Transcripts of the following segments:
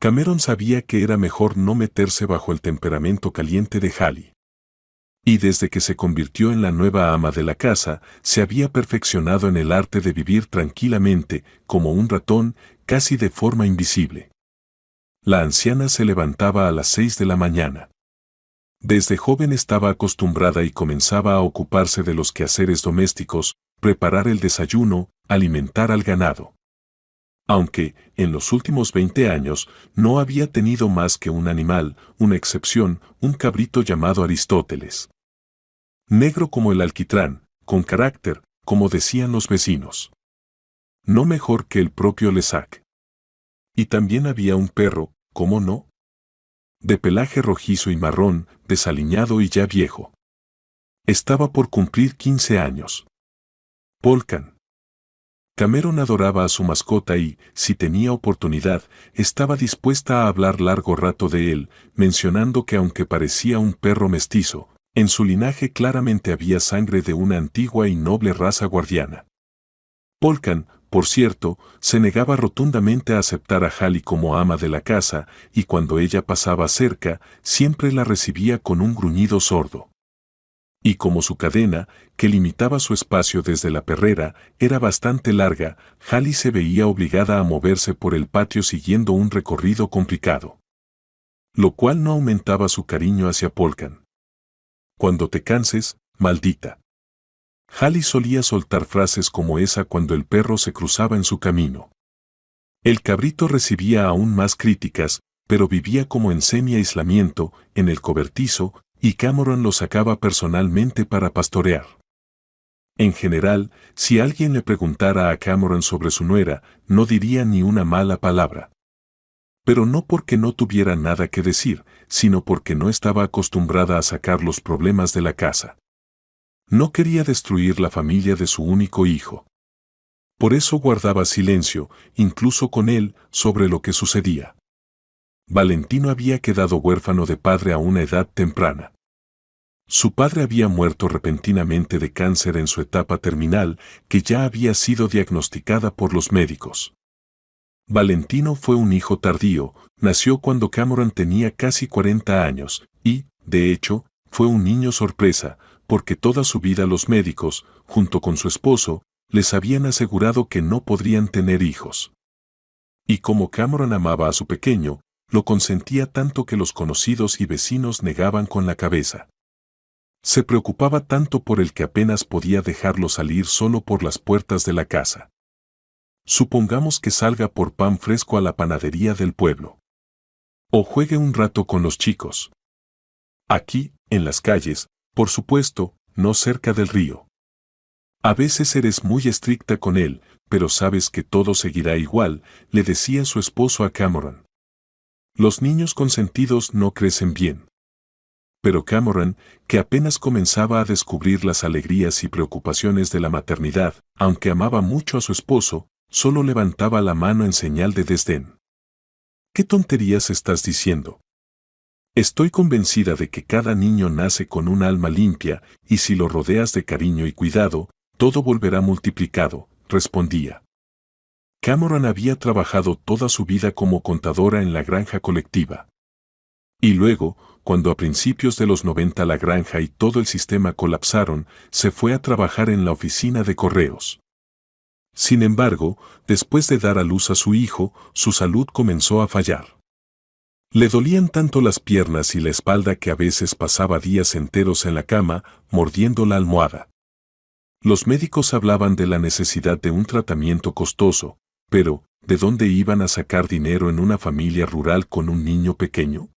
Cameron sabía que era mejor no meterse bajo el temperamento caliente de Hallie. Y desde que se convirtió en la nueva ama de la casa, se había perfeccionado en el arte de vivir tranquilamente, como un ratón, casi de forma invisible. La anciana se levantaba a las 6 de la mañana. Desde joven estaba acostumbrada y comenzaba a ocuparse de los quehaceres domésticos, preparar el desayuno, alimentar al ganado. Aunque, en los últimos 20 años, no había tenido más que un animal, una excepción, un cabrito llamado Aristóteles. Negro como el alquitrán, con carácter, como decían los vecinos. No mejor que el propio Lesac. Y también había un perro, ¿cómo no? De pelaje rojizo y marrón, desaliñado y ya viejo. Estaba por cumplir 15 años. Polkan. Cameron adoraba a su mascota y, si tenía oportunidad, estaba dispuesta a hablar largo rato de él, mencionando que aunque parecía un perro mestizo, en su linaje claramente había sangre de una antigua y noble raza guardiana. Polkan, por cierto, se negaba rotundamente a aceptar a Hallie como ama de la casa, y cuando ella pasaba cerca, siempre la recibía con un gruñido sordo. Y como su cadena, que limitaba su espacio desde la perrera, era bastante larga, Hallie se veía obligada a moverse por el patio siguiendo un recorrido complicado. Lo cual no aumentaba su cariño hacia Polkan. Cuando te canses, maldita. Hallie solía soltar frases como esa cuando el perro se cruzaba en su camino. El cabrito recibía aún más críticas, pero vivía como en semi-aislamiento, en el cobertizo, y Cameron lo sacaba personalmente para pastorear. En general, si alguien le preguntara a Cameron sobre su nuera, no diría ni una mala palabra. Pero no porque no tuviera nada que decir, sino porque no estaba acostumbrada a sacar los problemas de la casa. No quería destruir la familia de su único hijo. Por eso guardaba silencio, incluso con él, sobre lo que sucedía. Valentino había quedado huérfano de padre a una edad temprana. Su padre había muerto repentinamente de cáncer en su etapa terminal, que ya había sido diagnosticada por los médicos. Valentino fue un hijo tardío, nació cuando Cameron tenía casi 40 años, y, de hecho, fue un niño sorpresa, porque toda su vida los médicos, junto con su esposo, les habían asegurado que no podrían tener hijos. Y como Cameron amaba a su pequeño, lo consentía tanto que los conocidos y vecinos negaban con la cabeza. Se preocupaba tanto por el que apenas podía dejarlo salir solo por las puertas de la casa. Supongamos que salga por pan fresco a la panadería del pueblo. O juegue un rato con los chicos. Aquí, en las calles, por supuesto, no cerca del río. A veces eres muy estricta con él, pero sabes que todo seguirá igual, le decía su esposo a Cameron. Los niños consentidos no crecen bien. Pero Cameron, que apenas comenzaba a descubrir las alegrías y preocupaciones de la maternidad, aunque amaba mucho a su esposo, solo levantaba la mano en señal de desdén. ¿Qué tonterías estás diciendo? Estoy convencida de que cada niño nace con un alma limpia, y si lo rodeas de cariño y cuidado, todo volverá multiplicado, respondía. Cameron había trabajado toda su vida como contadora en la granja colectiva. Y luego, cuando a principios de los 90 la granja y todo el sistema colapsaron, se fue a trabajar en la oficina de correos. Sin embargo, después de dar a luz a su hijo, su salud comenzó a fallar. Le dolían tanto las piernas y la espalda que a veces pasaba días enteros en la cama, mordiendo la almohada. Los médicos hablaban de la necesidad de un tratamiento costoso, pero, ¿de dónde iban a sacar dinero en una familia rural con un niño pequeño?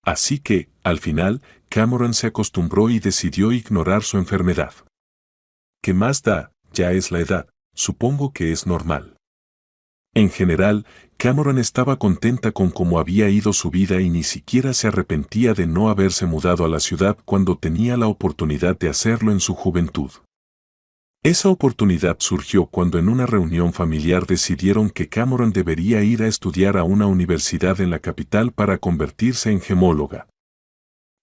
Así que, al final, Cameron se acostumbró y decidió ignorar su enfermedad. ¿Qué más da? Ya es la edad, supongo que es normal. En general, Cameron estaba contenta con cómo había ido su vida y ni siquiera se arrepentía de no haberse mudado a la ciudad cuando tenía la oportunidad de hacerlo en su juventud. Esa oportunidad surgió cuando en una reunión familiar decidieron que Cameron debería ir a estudiar a una universidad en la capital para convertirse en gemóloga.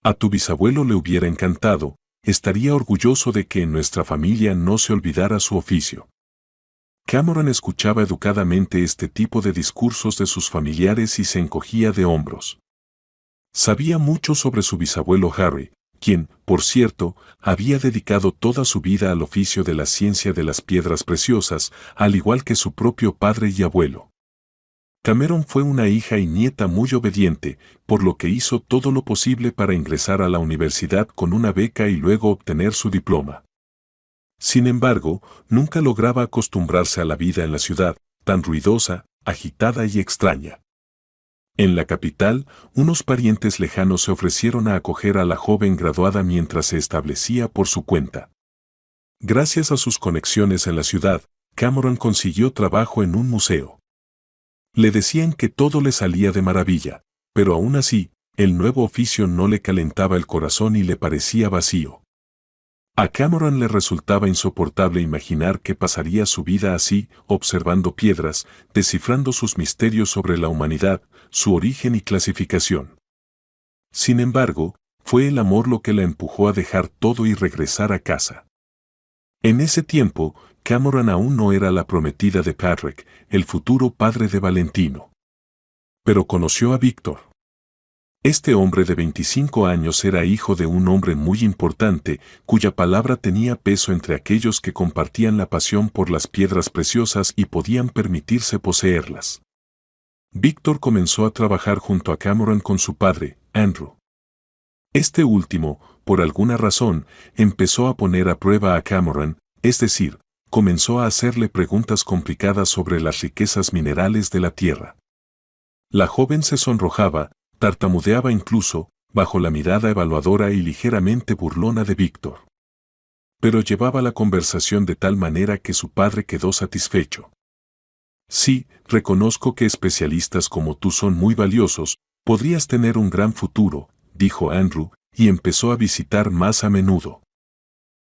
A tu bisabuelo le hubiera encantado, estaría orgulloso de que en nuestra familia no se olvidara su oficio. Cameron escuchaba educadamente este tipo de discursos de sus familiares y se encogía de hombros. Sabía mucho sobre su bisabuelo Harry, quien, por cierto, había dedicado toda su vida al oficio de la ciencia de las piedras preciosas, al igual que su propio padre y abuelo. Cameron fue una hija y nieta muy obediente, por lo que hizo todo lo posible para ingresar a la universidad con una beca y luego obtener su diploma. Sin embargo, nunca lograba acostumbrarse a la vida en la ciudad, tan ruidosa, agitada y extraña. En la capital, unos parientes lejanos se ofrecieron a acoger a la joven graduada mientras se establecía por su cuenta. Gracias a sus conexiones en la ciudad, Cameron consiguió trabajo en un museo. Le decían que todo le salía de maravilla, pero aún así, el nuevo oficio no le calentaba el corazón y le parecía vacío. A Cameron le resultaba insoportable imaginar que pasaría su vida así, observando piedras, descifrando sus misterios sobre la humanidad, su origen y clasificación. Sin embargo, fue el amor lo que la empujó a dejar todo y regresar a casa. En ese tiempo, Cameron aún no era la prometida de Patrick, el futuro padre de Valentino. Pero conoció a Víctor. Este hombre de 25 años era hijo de un hombre muy importante, cuya palabra tenía peso entre aquellos que compartían la pasión por las piedras preciosas y podían permitirse poseerlas. Víctor comenzó a trabajar junto a Cameron con su padre, Andrew. Este último, por alguna razón, empezó a poner a prueba a Cameron, es decir, comenzó a hacerle preguntas complicadas sobre las riquezas minerales de la tierra. La joven se sonrojaba, tartamudeaba incluso, bajo la mirada evaluadora y ligeramente burlona de Víctor. Pero llevaba la conversación de tal manera que su padre quedó satisfecho. Sí, reconozco que especialistas como tú son muy valiosos, podrías tener un gran futuro, dijo Andrew, y empezó a visitar más a menudo.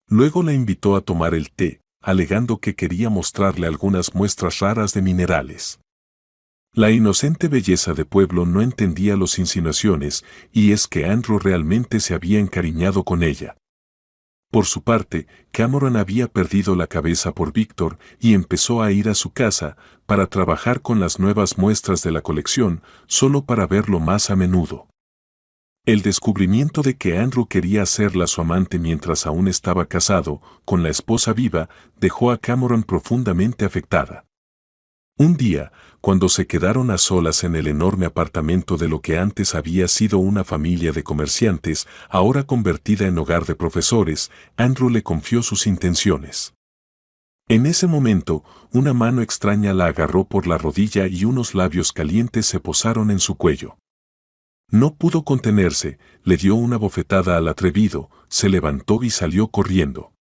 Luego la invitó a tomar el té, alegando que quería mostrarle algunas muestras raras de minerales. La inocente belleza de pueblo no entendía las insinuaciones, y es que Andrew realmente se había encariñado con ella. Por su parte, Cameron había perdido la cabeza por Víctor y empezó a ir a su casa para trabajar con las nuevas muestras de la colección, solo para verlo más a menudo. El descubrimiento de que Andrew quería hacerla su amante mientras aún estaba casado, con la esposa viva, dejó a Cameron profundamente afectada. Un día, cuando se quedaron a solas en el enorme apartamento de lo que antes había sido una familia de comerciantes, ahora convertida en hogar de profesores, Andrew le confió sus intenciones. En ese momento, una mano extraña la agarró por la rodilla y unos labios calientes se posaron en su cuello. No pudo contenerse, le dio una bofetada al atrevido, se levantó y salió corriendo.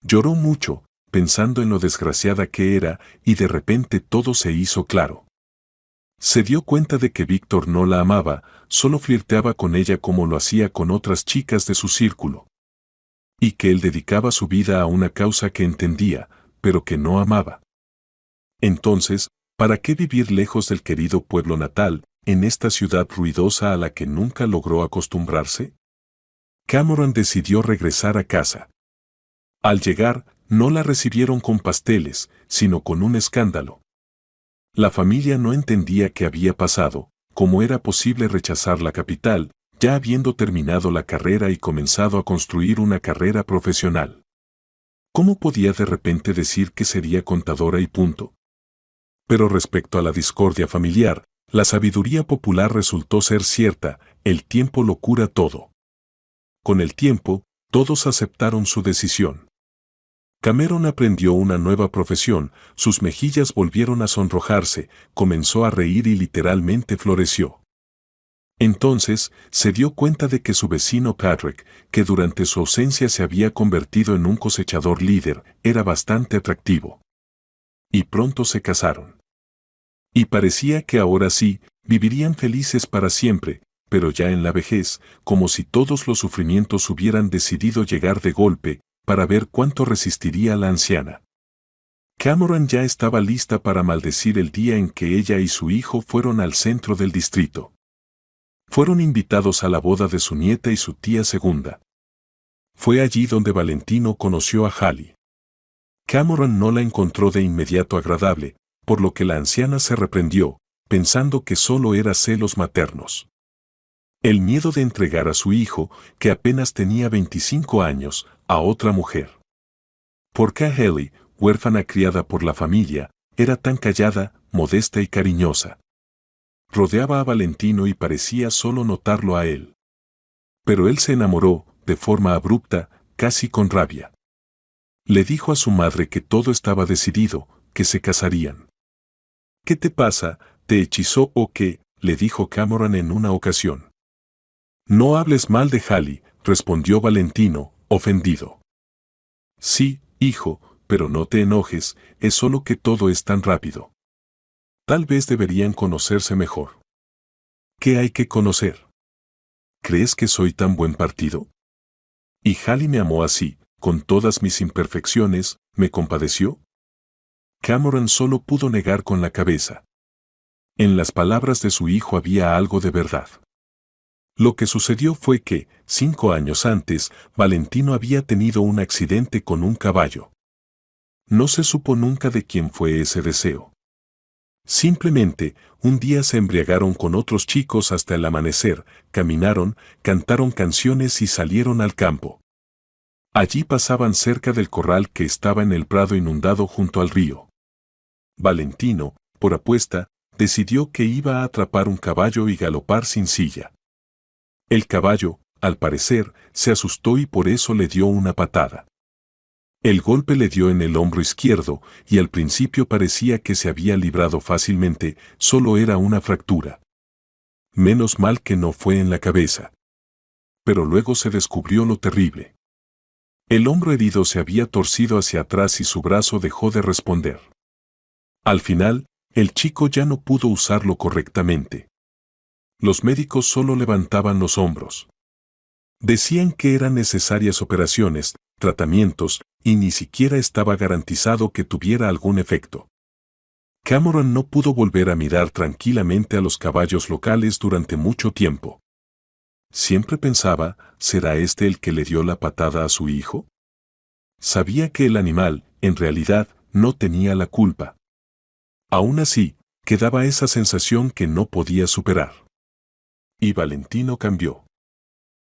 Lloró mucho, pensando en lo desgraciada que era, y de repente todo se hizo claro. Se dio cuenta de que Víctor no la amaba, solo flirteaba con ella como lo hacía con otras chicas de su círculo. Y que él dedicaba su vida a una causa que entendía, pero que no amaba. Entonces, ¿para qué vivir lejos del querido pueblo natal, en esta ciudad ruidosa a la que nunca logró acostumbrarse? Cameron decidió regresar a casa. Al llegar, no la recibieron con pasteles, sino con un escándalo. La familia no entendía qué había pasado, cómo era posible rechazar la capital, ya habiendo terminado la carrera y comenzado a construir una carrera profesional. ¿Cómo podía de repente decir que sería contadora y punto? Pero respecto a la discordia familiar, la sabiduría popular resultó ser cierta, el tiempo lo cura todo. Con el tiempo, todos aceptaron su decisión. Cameron aprendió una nueva profesión, sus mejillas volvieron a sonrojarse, comenzó a reír y literalmente floreció. Entonces, se dio cuenta de que su vecino Patrick, que durante su ausencia se había convertido en un cosechador líder, era bastante atractivo. Y pronto se casaron. Y parecía que ahora sí, vivirían felices para siempre, pero ya en la vejez, como si todos los sufrimientos hubieran decidido llegar de golpe, para ver cuánto resistiría la anciana. Cameron ya estaba lista para maldecir el día en que ella y su hijo fueron al centro del distrito. Fueron invitados a la boda de su nieta y su tía segunda. Fue allí donde Valentino conoció a Hallie. Cameron no la encontró de inmediato agradable, por lo que la anciana se reprendió, pensando que solo era celos maternos. El miedo de entregar a su hijo, que apenas tenía 25 años, a otra mujer. Porque Haley, huérfana criada por la familia, era tan callada, modesta y cariñosa. Rodeaba a Valentino y parecía solo notarlo a él. Pero él se enamoró, de forma abrupta, casi con rabia. Le dijo a su madre que todo estaba decidido, que se casarían. ¿Qué te pasa? ¿Te hechizó o qué?, le dijo Cameron en una ocasión. No hables mal de Haley, respondió Valentino, ofendido. Sí, hijo, pero no te enojes, es solo que todo es tan rápido. Tal vez deberían conocerse mejor. ¿Qué hay que conocer? ¿Crees que soy tan buen partido? ¿Y Haley me amó así, con todas mis imperfecciones, me compadeció? Cameron solo pudo negar con la cabeza. En las palabras de su hijo había algo de verdad. Lo que sucedió fue que, 5 años antes, Valentino había tenido un accidente con un caballo. No se supo nunca de quién fue ese deseo. Simplemente, un día se embriagaron con otros chicos hasta el amanecer, caminaron, cantaron canciones y salieron al campo. Allí pasaban cerca del corral que estaba en el prado inundado junto al río. Valentino, por apuesta, decidió que iba a atrapar un caballo y galopar sin silla. El caballo, al parecer, se asustó y por eso le dio una patada. El golpe le dio en el hombro izquierdo y al principio parecía que se había librado fácilmente, solo era una fractura. Menos mal que no fue en la cabeza. Pero luego se descubrió lo terrible. El hombro herido se había torcido hacia atrás y su brazo dejó de responder. Al final, el chico ya no pudo usarlo correctamente. Los médicos solo levantaban los hombros. Decían que eran necesarias operaciones, tratamientos, y ni siquiera estaba garantizado que tuviera algún efecto. Cameron no pudo volver a mirar tranquilamente a los caballos locales durante mucho tiempo. Siempre pensaba, ¿será este el que le dio la patada a su hijo? Sabía que el animal, en realidad, no tenía la culpa. Aún así, quedaba esa sensación que no podía superar. Y Valentino cambió.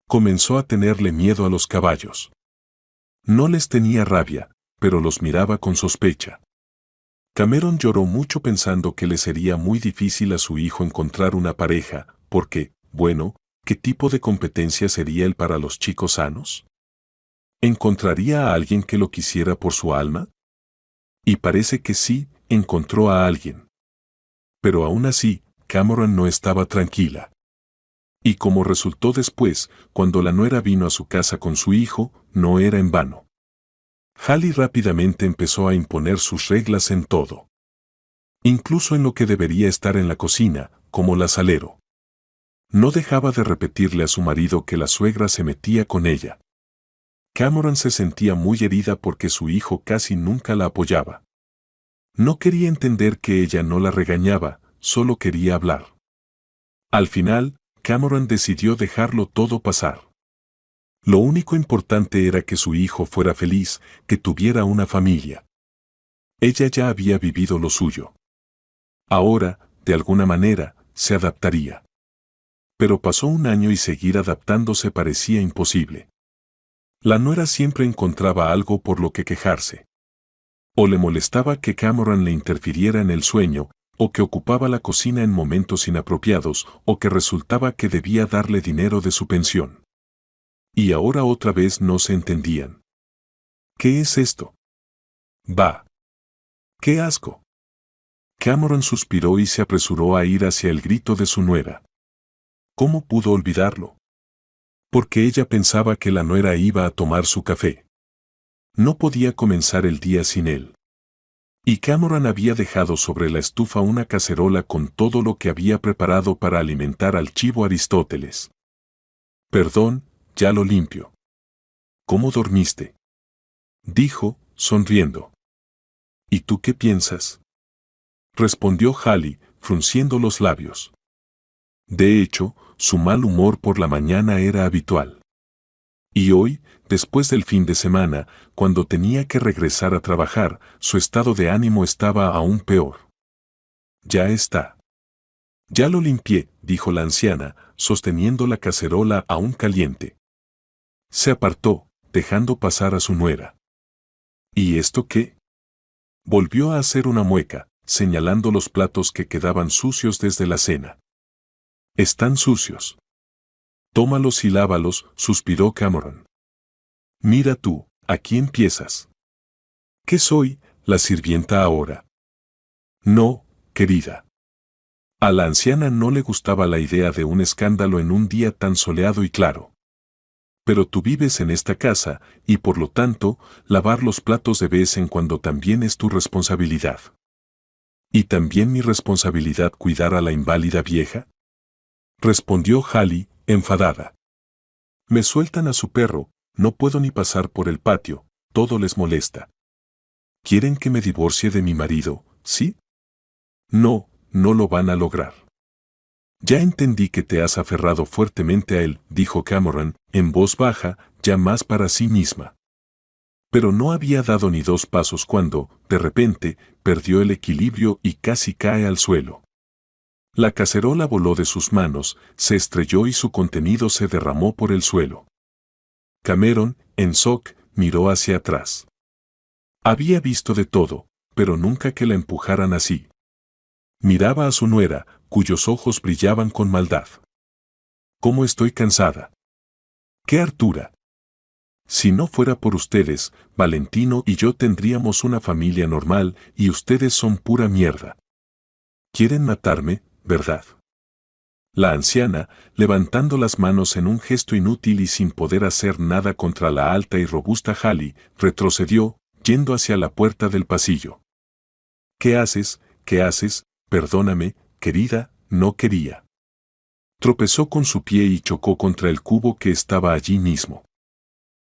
Comenzó a tenerle miedo a los caballos. No les tenía rabia, pero los miraba con sospecha. Cameron lloró mucho pensando que le sería muy difícil a su hijo encontrar una pareja, porque, bueno, ¿qué tipo de competencia sería él para los chicos sanos? ¿Encontraría a alguien que lo quisiera por su alma? Y parece que sí, encontró a alguien. Pero aún así, Cameron no estaba tranquila. Y como resultó después, cuando la nuera vino a su casa con su hijo, no era en vano. Haley rápidamente empezó a imponer sus reglas en todo. Incluso en lo que debería estar en la cocina, como la salero. No dejaba de repetirle a su marido que la suegra se metía con ella. Cameron se sentía muy herida porque su hijo casi nunca la apoyaba. No quería entender que ella no la regañaba, solo quería hablar. Al final, Cameron decidió dejarlo todo pasar. Lo único importante era que su hijo fuera feliz, que tuviera una familia. Ella ya había vivido lo suyo. Ahora, de alguna manera, se adaptaría. Pero pasó un año y seguir adaptándose parecía imposible. La nuera siempre encontraba algo por lo que quejarse. O le molestaba que Cameron le interfiriera en el sueño, o que ocupaba la cocina en momentos inapropiados, o que resultaba que debía darle dinero de su pensión. Y ahora otra vez no se entendían. ¿Qué es esto? ¡Bah! ¡Qué asco! Cameron suspiró y se apresuró a ir hacia el grito de su nuera. ¿Cómo pudo olvidarlo? Porque ella pensaba que la nuera iba a tomar su café. No podía comenzar el día sin él. Y Cameron había dejado sobre la estufa una cacerola con todo lo que había preparado para alimentar al chivo Aristóteles. Perdón, ya lo limpio. ¿Cómo dormiste? Dijo, sonriendo. ¿Y tú qué piensas? Respondió Haley, frunciendo los labios. De hecho, su mal humor por la mañana era habitual. Y hoy, después del fin de semana, cuando tenía que regresar a trabajar, su estado de ánimo estaba aún peor. Ya está. Ya lo limpié, dijo la anciana, sosteniendo la cacerola aún caliente. Se apartó, dejando pasar a su nuera. ¿Y esto qué? Volvió a hacer una mueca, señalando los platos que quedaban sucios desde la cena. Están sucios. Tómalos y lávalos, suspiró Cameron. Mira tú, aquí empiezas. ¿Qué soy, la sirvienta ahora? No, querida. A la anciana no le gustaba la idea de un escándalo en un día tan soleado y claro. Pero tú vives en esta casa, y por lo tanto, lavar los platos de vez en cuando también es tu responsabilidad. ¿Y también mi responsabilidad cuidar a la inválida vieja? Respondió Hallie, enfadada. Me sueltan a su perro, no puedo ni pasar por el patio, todo les molesta. ¿Quieren que me divorcie de mi marido, sí? No, no lo van a lograr. Ya entendí que te has aferrado fuertemente a él, dijo Cameron, en voz baja, ya más para sí misma. Pero no había dado ni 2 pasos cuando, de repente, perdió el equilibrio y casi cae al suelo. La cacerola voló de sus manos, se estrelló y su contenido se derramó por el suelo. Cameron, en shock, miró hacia atrás. Había visto de todo, pero nunca que la empujaran así. Miraba a su nuera, cuyos ojos brillaban con maldad. ¿Cómo estoy cansada? ¡Qué hartura! Si no fuera por ustedes, Valentino y yo tendríamos una familia normal y ustedes son pura mierda. Quieren matarme, ¿verdad? La anciana, levantando las manos en un gesto inútil y sin poder hacer nada contra la alta y robusta Hallie, retrocedió, yendo hacia la puerta del pasillo. ¿Qué haces? ¿Qué haces? Perdóname, querida, no quería. Tropezó con su pie y chocó contra el cubo que estaba allí mismo.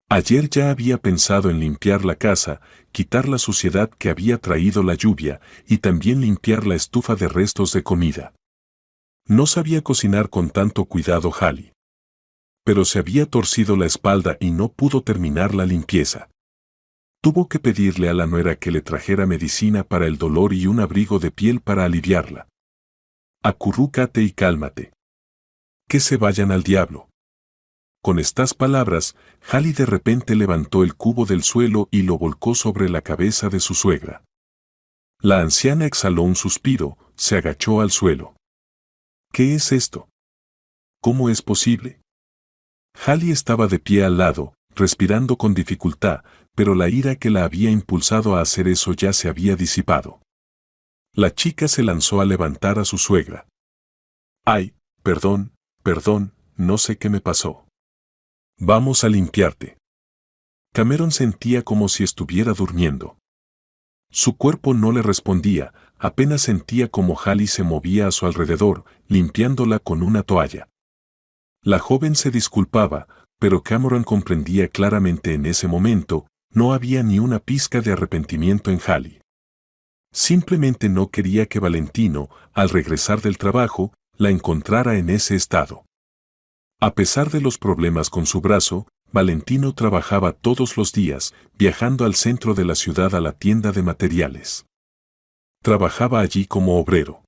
Ayer ya había pensado en limpiar la casa, quitar la suciedad que había traído la lluvia y también limpiar la estufa de restos de comida. No sabía cocinar con tanto cuidado Hallie. Pero se había torcido la espalda y no pudo terminar la limpieza. Tuvo que pedirle a la nuera que le trajera medicina para el dolor y un abrigo de piel para aliviarla. Acurrúcate y cálmate. Que se vayan al diablo. Con estas palabras, Hallie de repente levantó el cubo del suelo y lo volcó sobre la cabeza de su suegra. La anciana exhaló un suspiro, se agachó al suelo. ¿Qué es esto? ¿Cómo es posible? Hallie estaba de pie al lado, respirando con dificultad, pero la ira que la había impulsado a hacer eso ya se había disipado. La chica se lanzó a levantar a su suegra. Ay, perdón, no sé qué me pasó. Vamos a limpiarte. Cameron sentía como si estuviera durmiendo. Su cuerpo no le respondía, apenas sentía como Hallie se movía a su alrededor, limpiándola con una toalla. La joven se disculpaba, pero Cameron comprendía claramente en ese momento, no había ni una pizca de arrepentimiento en Hallie. Simplemente no quería que Valentino, al regresar del trabajo, la encontrara en ese estado. A pesar de los problemas con su brazo, Valentino trabajaba todos los días, viajando al centro de la ciudad a la tienda de materiales. Trabajaba allí como obrero.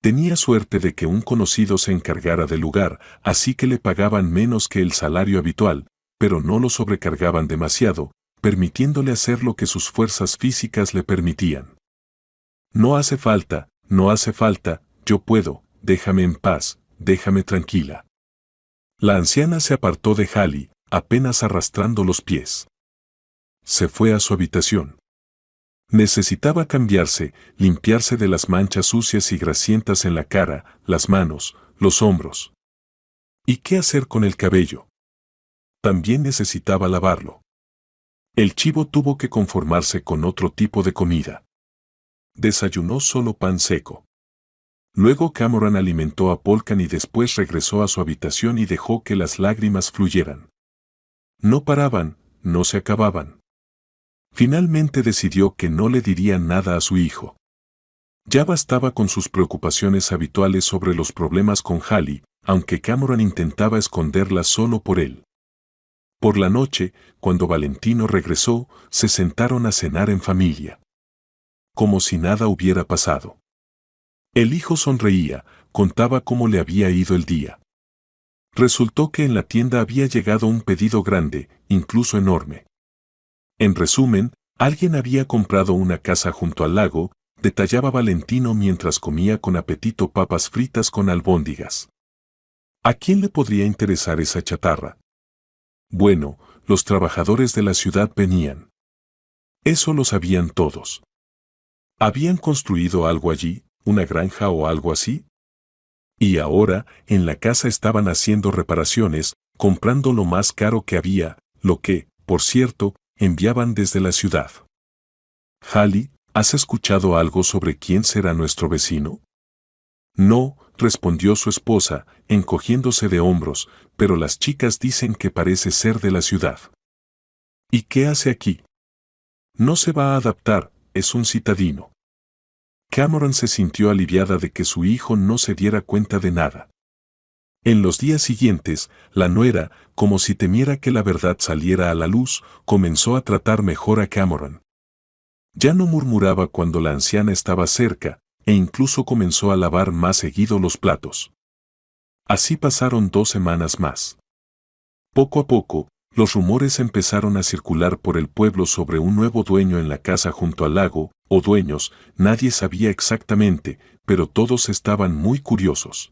Tenía suerte de que un conocido se encargara del lugar, así que le pagaban menos que el salario habitual, pero no lo sobrecargaban demasiado, permitiéndole hacer lo que sus fuerzas físicas le permitían. No hace falta, yo puedo, déjame en paz, déjame tranquila. La anciana se apartó de Hallie, apenas arrastrando los pies. Se fue a su habitación. Necesitaba cambiarse, limpiarse de las manchas sucias y grasientas en la cara, las manos, los hombros. ¿Y qué hacer con el cabello? También necesitaba lavarlo. El chivo tuvo que conformarse con otro tipo de comida. Desayunó solo pan seco. Luego Cameron alimentó a Polkan y después regresó a su habitación y dejó que las lágrimas fluyeran. No paraban, no se acababan. Finalmente decidió que no le diría nada a su hijo. Ya bastaba con sus preocupaciones habituales sobre los problemas con Hallie, aunque Cameron intentaba esconderlas solo por él. Por la noche, cuando Valentino regresó, se sentaron a cenar en familia. Como si nada hubiera pasado. El hijo sonreía, contaba cómo le había ido el día. Resultó que en la tienda había llegado un pedido grande, incluso enorme. En resumen, alguien había comprado una casa junto al lago, detallaba Valentino mientras comía con apetito papas fritas con albóndigas. ¿A quién le podría interesar esa chatarra? Bueno, los trabajadores de la ciudad venían. Eso lo sabían todos. ¿Habían construido algo allí, una granja o algo así? Y ahora, en la casa estaban haciendo reparaciones, comprando lo más caro que había, lo que, por cierto, enviaban desde la ciudad. Hallie, ¿has escuchado algo sobre quién será nuestro vecino? No, respondió su esposa, encogiéndose de hombros, pero las chicas dicen que parece ser de la ciudad. ¿Y qué hace aquí? No se va a adaptar, es un citadino. Cameron se sintió aliviada de que su hijo no se diera cuenta de nada. En los días siguientes, la nuera, como si temiera que la verdad saliera a la luz, comenzó a tratar mejor a Cameron. Ya no murmuraba cuando la anciana estaba cerca, e incluso comenzó a lavar más seguido los platos. Así pasaron 2 semanas más. Poco a poco, los rumores empezaron a circular por el pueblo sobre un nuevo dueño en la casa junto al lago, o dueños, nadie sabía exactamente, pero todos estaban muy curiosos.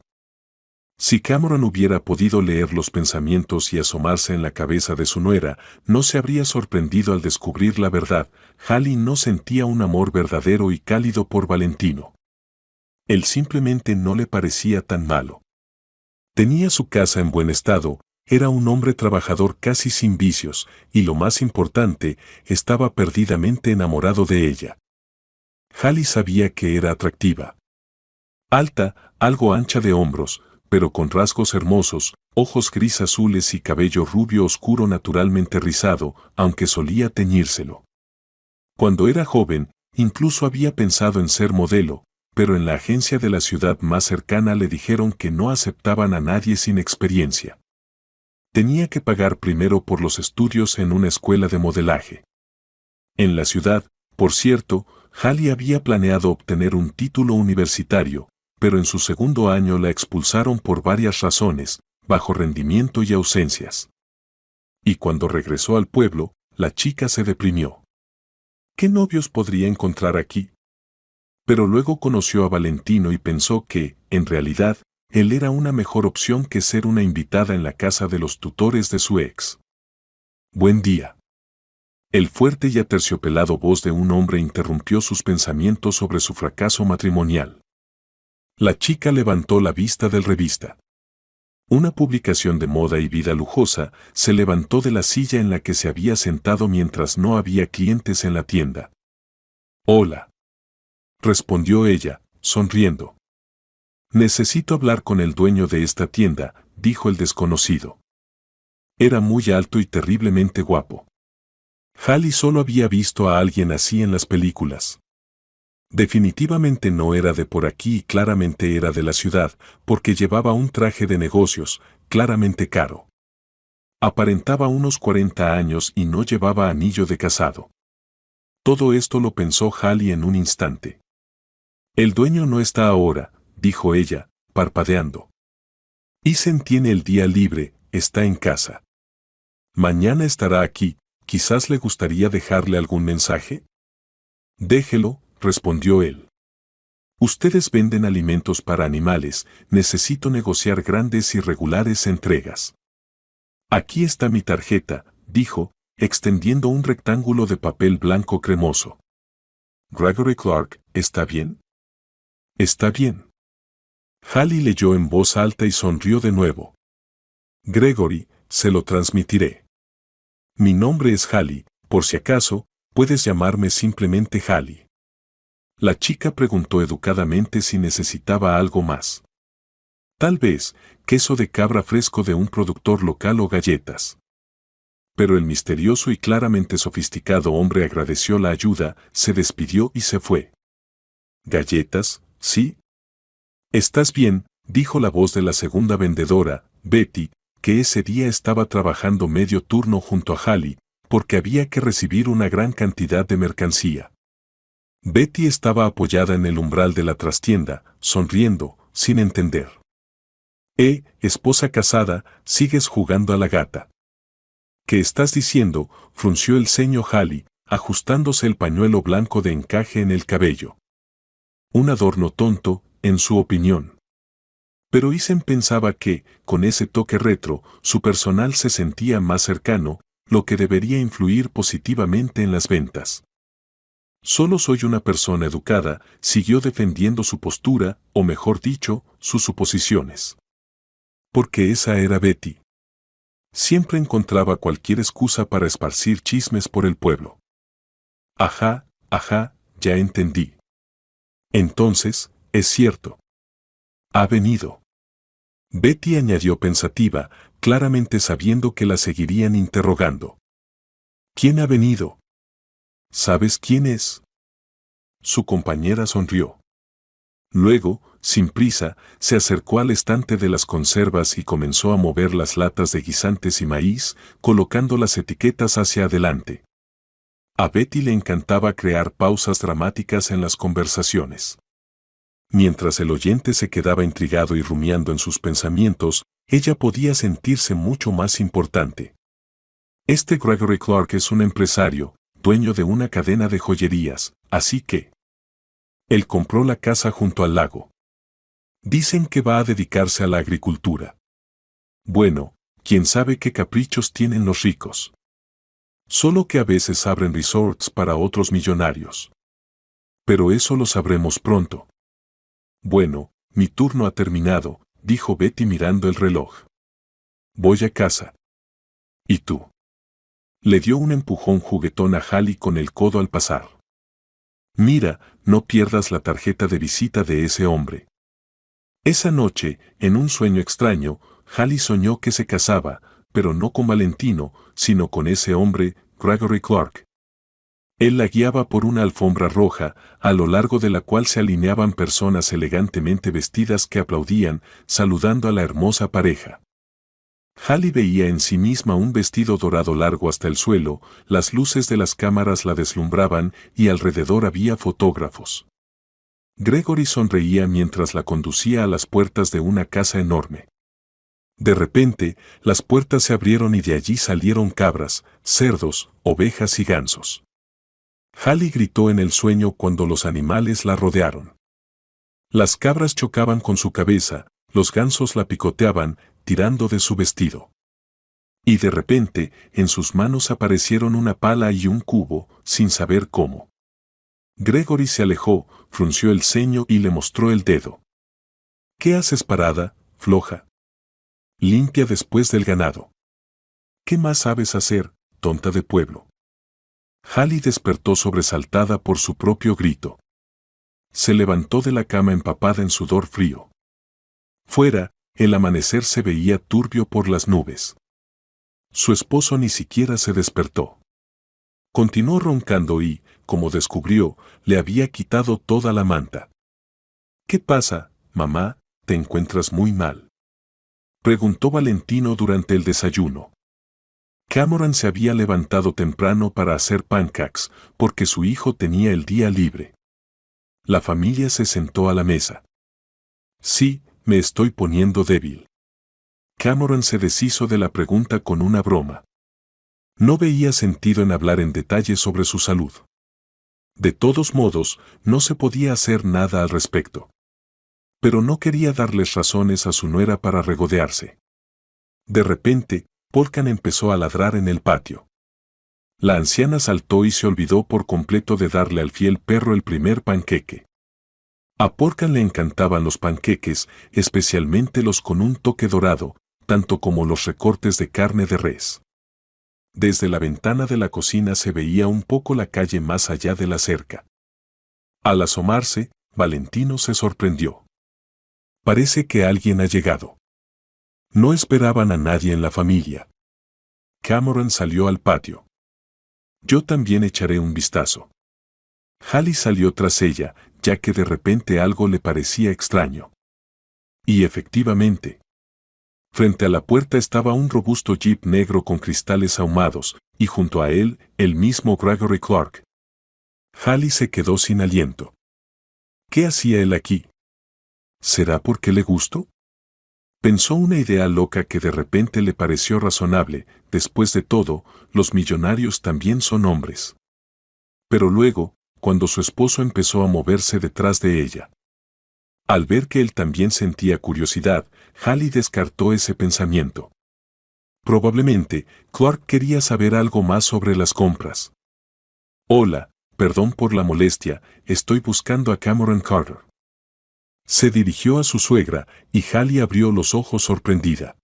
Si Cameron hubiera podido leer los pensamientos y asomarse en la cabeza de su nuera, no se habría sorprendido al descubrir la verdad. Hallie no sentía un amor verdadero y cálido por Valentino. Él simplemente no le parecía tan malo. Tenía su casa en buen estado, era un hombre trabajador casi sin vicios, y lo más importante, estaba perdidamente enamorado de ella. Hallie sabía que era atractiva. Alta, algo ancha de hombros, pero con rasgos hermosos, ojos gris azules y cabello rubio oscuro naturalmente rizado, aunque solía teñírselo. Cuando era joven, incluso había pensado en ser modelo, pero en la agencia de la ciudad más cercana le dijeron que no aceptaban a nadie sin experiencia. Tenía que pagar primero por los estudios en una escuela de modelaje. En la ciudad, por cierto, Hallie había planeado obtener un título universitario, pero en su segundo año la expulsaron por varias razones, bajo rendimiento y ausencias. Y cuando regresó al pueblo, la chica se deprimió. ¿Qué novios podría encontrar aquí? Pero luego conoció a Valentino y pensó que, en realidad, él era una mejor opción que ser una invitada en la casa de los tutores de su ex. Buen día. El fuerte y aterciopelado voz de un hombre interrumpió sus pensamientos sobre su fracaso matrimonial. La chica levantó la vista del revista. Una publicación de moda y vida lujosa se levantó de la silla en la que se había sentado mientras no había clientes en la tienda. Hola. Respondió ella, sonriendo. Necesito hablar con el dueño de esta tienda, dijo el desconocido. Era muy alto y terriblemente guapo. Hallie solo había visto a alguien así en las películas. Definitivamente no era de por aquí y claramente era de la ciudad, porque llevaba un traje de negocios, claramente caro. Aparentaba unos 40 años y no llevaba anillo de casado. Todo esto lo pensó Hallie en un instante. El dueño no está ahora, dijo ella, parpadeando. Isen tiene el día libre, está en casa. Mañana estará aquí, quizás le gustaría dejarle algún mensaje. Déjelo, respondió él. Ustedes venden alimentos para animales, necesito negociar grandes y regulares entregas. Aquí está mi tarjeta, dijo, extendiendo un rectángulo de papel blanco cremoso. Gregory Clark, ¿está bien? Está bien. Hallie leyó en voz alta y sonrió de nuevo. Gregory, se lo transmitiré. Mi nombre es Hallie, por si acaso, puedes llamarme simplemente Hallie. La chica preguntó educadamente si necesitaba algo más. Tal vez, queso de cabra fresco de un productor local o galletas. Pero el misterioso y claramente sofisticado hombre agradeció la ayuda, se despidió y se fue. ¿Galletas, sí? Estás bien, dijo la voz de la segunda vendedora, Betty, que ese día estaba trabajando medio turno junto a Hallie, porque había que recibir una gran cantidad de mercancía. Betty estaba apoyada en el umbral de la trastienda, sonriendo, sin entender. Esposa casada, sigues jugando a la gata. ¿Qué estás diciendo?, frunció el ceño Hallie, ajustándose el pañuelo blanco de encaje en el cabello. Un adorno tonto, en su opinión. Pero Isen pensaba que, con ese toque retro, su personal se sentía más cercano, lo que debería influir positivamente en las ventas. Solo soy una persona educada, siguió defendiendo su postura, o mejor dicho, sus suposiciones. Porque esa era Betty. Siempre encontraba cualquier excusa para esparcir chismes por el pueblo. Ajá, ya entendí. Entonces, es cierto. Ha venido. Betty añadió pensativa, claramente sabiendo que la seguirían interrogando. ¿Quién ha venido? ¿Sabes quién es? Su compañera sonrió. Luego, sin prisa, se acercó al estante de las conservas y comenzó a mover las latas de guisantes y maíz, colocando las etiquetas hacia adelante. A Betty le encantaba crear pausas dramáticas en las conversaciones. Mientras el oyente se quedaba intrigado y rumiando en sus pensamientos, ella podía sentirse mucho más importante. Este Gregory Clark es un empresario, dueño de una cadena de joyerías, así que... Él compró la casa junto al lago. Dicen que va a dedicarse a la agricultura. Bueno, quién sabe qué caprichos tienen los ricos. Solo que a veces abren resorts para otros millonarios. Pero eso lo sabremos pronto. Bueno, mi turno ha terminado, dijo Betty mirando el reloj. Voy a casa. ¿Y tú? Le dio un empujón juguetón a Hallie con el codo al pasar. Mira, no pierdas la tarjeta de visita de ese hombre. Esa noche, en un sueño extraño, Hallie soñó que se casaba, pero no con Valentino, sino con ese hombre, Gregory Clark. Él la guiaba por una alfombra roja, a lo largo de la cual se alineaban personas elegantemente vestidas que aplaudían, saludando a la hermosa pareja. Hallie veía en sí misma un vestido dorado largo hasta el suelo, las luces de las cámaras la deslumbraban y alrededor había fotógrafos. Gregory sonreía mientras la conducía a las puertas de una casa enorme. De repente, las puertas se abrieron y de allí salieron cabras, cerdos, ovejas y gansos. Hallie gritó en el sueño cuando los animales la rodearon. Las cabras chocaban con su cabeza, los gansos la picoteaban, tirando de su vestido. Y de repente, en sus manos aparecieron una pala y un cubo, sin saber cómo. Gregory se alejó, frunció el ceño y le mostró el dedo. ¿Qué haces parada, floja? Limpia después del ganado. ¿Qué más sabes hacer, tonta de pueblo? Hallie despertó sobresaltada por su propio grito. Se levantó de la cama empapada en sudor frío. Fuera, el amanecer se veía turbio por las nubes. Su esposo ni siquiera se despertó. Continuó roncando y, como descubrió, le había quitado toda la manta. ¿Qué pasa, mamá? ¿Te encuentras muy mal?, preguntó Valentino durante el desayuno. Cameron se había levantado temprano para hacer pancakes, porque su hijo tenía el día libre. La familia se sentó a la mesa. Sí, me estoy poniendo débil. Cameron se deshizo de la pregunta con una broma. No veía sentido en hablar en detalle sobre su salud. De todos modos, no se podía hacer nada al respecto. Pero no quería darles razones a su nuera para regodearse. De repente, Polkan empezó a ladrar en el patio. La anciana saltó y se olvidó por completo de darle al fiel perro el primer panqueque. A Polkan le encantaban los panqueques, especialmente los con un toque dorado, tanto como los recortes de carne de res. Desde la ventana de la cocina se veía un poco la calle más allá de la cerca. Al asomarse, Valentino se sorprendió. Parece que alguien ha llegado. No esperaban a nadie en la familia. Cameron salió al patio. Yo también echaré un vistazo. Hallie salió tras ella, ya que de repente algo le parecía extraño. Y efectivamente, Frente a la puerta estaba un robusto jeep negro con cristales ahumados, y junto a él, el mismo Gregory Clark. Hallie se quedó sin aliento. ¿Qué hacía él aquí? ¿Será porque le gustó? Pensó una idea loca que de repente le pareció razonable. Después de todo, los millonarios también son hombres. Pero luego, cuando su esposo empezó a moverse detrás de ella. Al ver que él también sentía curiosidad, Hallie descartó ese pensamiento. Probablemente, Clark quería saber algo más sobre las compras. Hola, perdón por la molestia, estoy buscando a Cameron Carter. Se dirigió a su suegra, y Hallie abrió los ojos sorprendida.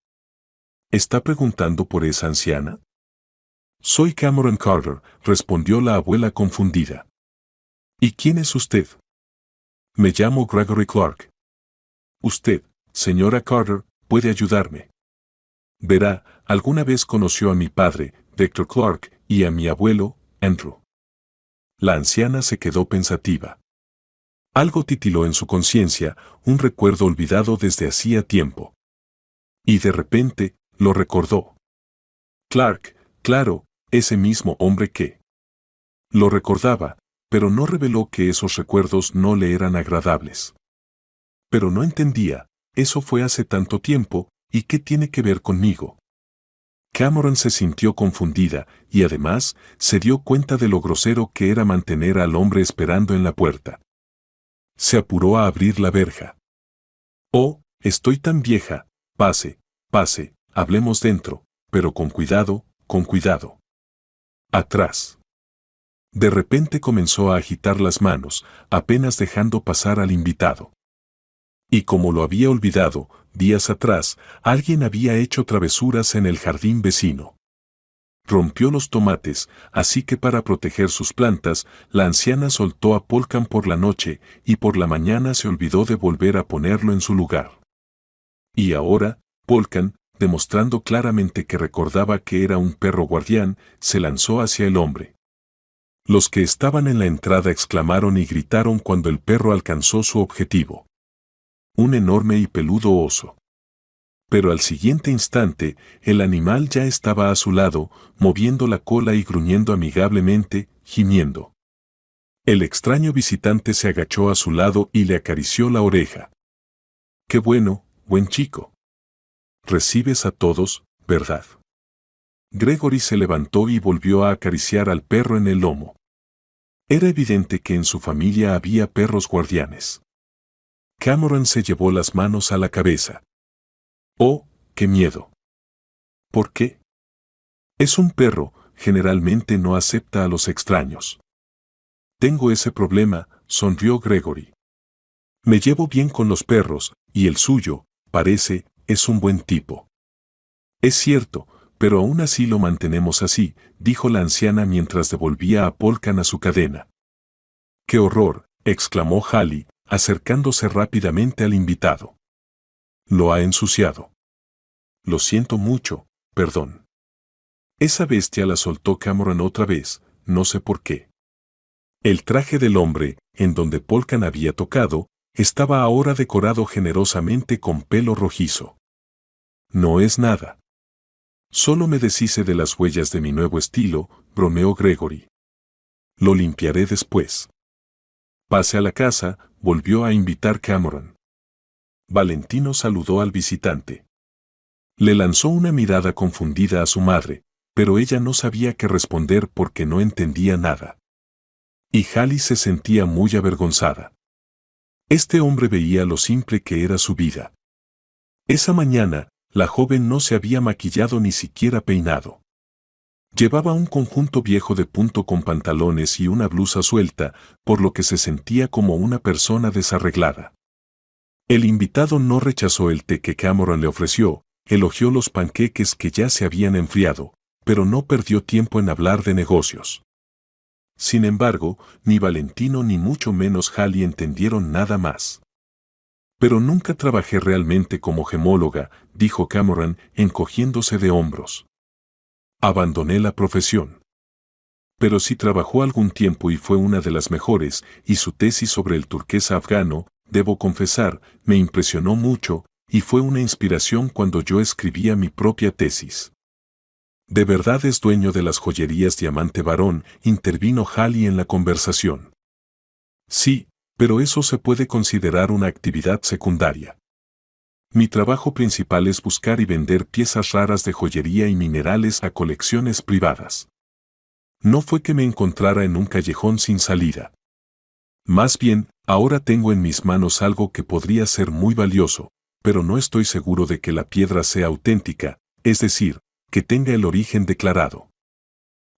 ¿Está preguntando por esa anciana? Soy Cameron Carter, respondió la abuela confundida. ¿Y quién es usted? Me llamo Gregory Clark. Usted, señora Carter, puede ayudarme. Verá, alguna vez conoció a mi padre, Dr. Clark, y a mi abuelo, Andrew. La anciana se quedó pensativa. Algo titiló en su conciencia, un recuerdo olvidado desde hacía tiempo. Y de repente, lo recordó. Clark, claro, ese mismo hombre que... Lo recordaba, pero no reveló que esos recuerdos no le eran agradables. Pero no entendía, eso fue hace tanto tiempo, ¿y qué tiene que ver conmigo? Cameron se sintió confundida, y además, se dio cuenta de lo grosero que era mantener al hombre esperando en la puerta. Se apuró a abrir la verja. Oh, estoy tan vieja, pase, pase, hablemos dentro, pero con cuidado, con cuidado. Atrás. De repente comenzó a agitar las manos, apenas dejando pasar al invitado. Y como lo había olvidado, días atrás, alguien había hecho travesuras en el jardín vecino. Rompió los tomates, así que para proteger sus plantas, la anciana soltó a Polkan por la noche y por la mañana se olvidó de volver a ponerlo en su lugar. Y ahora, Polkan, demostrando claramente que recordaba que era un perro guardián, se lanzó hacia el hombre. Los que estaban en la entrada exclamaron y gritaron cuando el perro alcanzó su objetivo. Un enorme y peludo oso. Pero al siguiente instante, el animal ya estaba a su lado, moviendo la cola y gruñendo amigablemente, gimiendo. El extraño visitante se agachó a su lado y le acarició la oreja. ¡Qué bueno, buen chico! Recibes a todos, ¿verdad? Gregory se levantó y volvió a acariciar al perro en el lomo. Era evidente que en su familia había perros guardianes. Cameron se llevó las manos a la cabeza. ¡Oh, qué miedo! ¿Por qué? Es un perro, generalmente no acepta a los extraños. Tengo ese problema, sonrió Gregory. Me llevo bien con los perros, y el suyo, parece, es un buen tipo. Es cierto, pero aún así lo mantenemos así, dijo la anciana mientras devolvía a Polkan a su cadena. ¡Qué horror!, exclamó Hallie, acercándose rápidamente al invitado. Lo ha ensuciado. Lo siento mucho, perdón. Esa bestia la soltó Cameron otra vez, no sé por qué. El traje del hombre, en donde Polkan había tocado, estaba ahora decorado generosamente con pelo rojizo. No es nada. Solo me deshice de las huellas de mi nuevo estilo, bromeó Gregory. Lo limpiaré después. Pase a la casa, volvió a invitar Cameron. Valentino saludó al visitante. Le lanzó una mirada confundida a su madre, pero ella no sabía qué responder porque no entendía nada. Y Hallie se sentía muy avergonzada. Este hombre veía lo simple que era su vida. Esa mañana, la joven no se había maquillado ni siquiera peinado. Llevaba un conjunto viejo de punto con pantalones y una blusa suelta, por lo que se sentía como una persona desarreglada. El invitado no rechazó el té que Cameron le ofreció, elogió los panqueques que ya se habían enfriado, pero no perdió tiempo en hablar de negocios. Sin embargo, ni Valentino ni mucho menos Hallie entendieron nada más. Pero nunca trabajé realmente como gemóloga, dijo Cameron, encogiéndose de hombros. Abandoné la profesión. Pero sí trabajó algún tiempo y fue una de las mejores, y su tesis sobre el turquesa afgano, debo confesar, me impresionó mucho, y fue una inspiración cuando yo escribía mi propia tesis. ¿De verdad es dueño de las joyerías Diamante Barón?, intervino Halley en la conversación. Sí, pero eso se puede considerar una actividad secundaria. Mi trabajo principal es buscar y vender piezas raras de joyería y minerales a colecciones privadas. No fue que me encontrara en un callejón sin salida. Más bien, ahora tengo en mis manos algo que podría ser muy valioso, pero no estoy seguro de que la piedra sea auténtica, es decir, que tenga el origen declarado.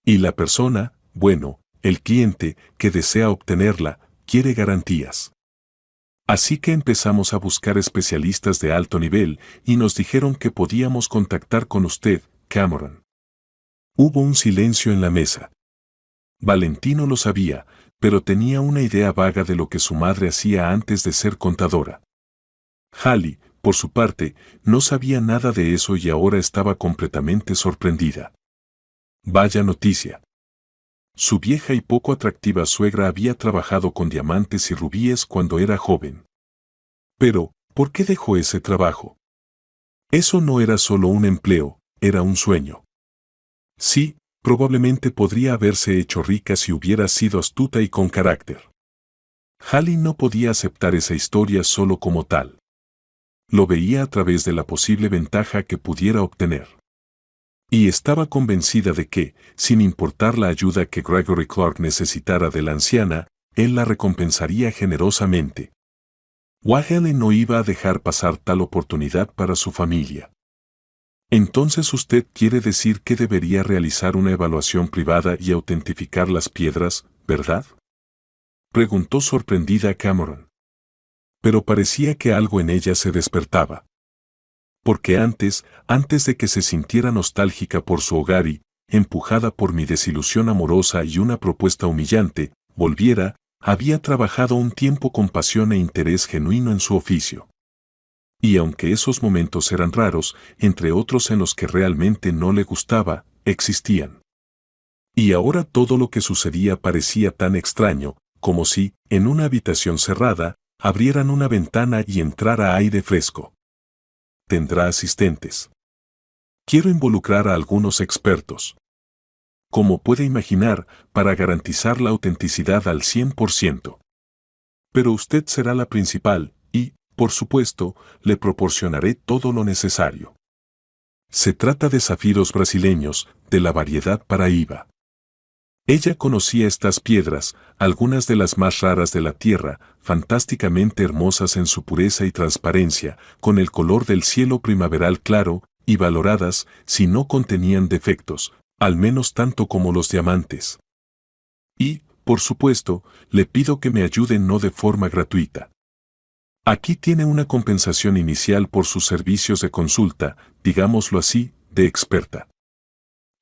Y la persona, bueno, el cliente, que desea obtenerla, quiere garantías. Así que empezamos a buscar especialistas de alto nivel y nos dijeron que podíamos contactar con usted, Cameron. Hubo un silencio en la mesa. Valentino lo sabía, pero tenía una idea vaga de lo que su madre hacía antes de ser contadora. Halley, por su parte, no sabía nada de eso y ahora estaba completamente sorprendida. Vaya noticia. Su vieja y poco atractiva suegra había trabajado con diamantes y rubíes cuando era joven. Pero, ¿por qué dejó ese trabajo? Eso no era solo un empleo, era un sueño. Sí, probablemente podría haberse hecho rica si hubiera sido astuta y con carácter. Halley no podía aceptar esa historia solo como tal. Lo veía a través de la posible ventaja que pudiera obtener. Y estaba convencida de que, sin importar la ayuda que Gregory Clark necesitara de la anciana, él la recompensaría generosamente. Halley no iba a dejar pasar tal oportunidad para su familia. Entonces usted quiere decir que debería realizar una evaluación privada y autentificar las piedras, ¿verdad?, preguntó sorprendida Cameron. Pero parecía que algo en ella se despertaba. Porque antes de que se sintiera nostálgica por su hogar y, empujada por mi desilusión amorosa y una propuesta humillante, volviera, había trabajado un tiempo con pasión e interés genuino en su oficio. Y aunque esos momentos eran raros, entre otros en los que realmente no le gustaba, existían. Y ahora todo lo que sucedía parecía tan extraño, como si, en una habitación cerrada, abrieran una ventana y entrara aire fresco. Tendrá asistentes. Quiero involucrar a algunos expertos. Como puede imaginar, para garantizar la autenticidad al 100%. Pero usted será la principal, y, por supuesto, le proporcionaré todo lo necesario. Se trata de zafiros brasileños, de la variedad Paraíba. Ella conocía estas piedras, algunas de las más raras de la tierra, fantásticamente hermosas en su pureza y transparencia, con el color del cielo primaveral claro, y valoradas si no contenían defectos, al menos tanto como los diamantes. Y, por supuesto, le pido que me ayude no de forma gratuita. Aquí tiene una compensación inicial por sus servicios de consulta, digámoslo así, de experta.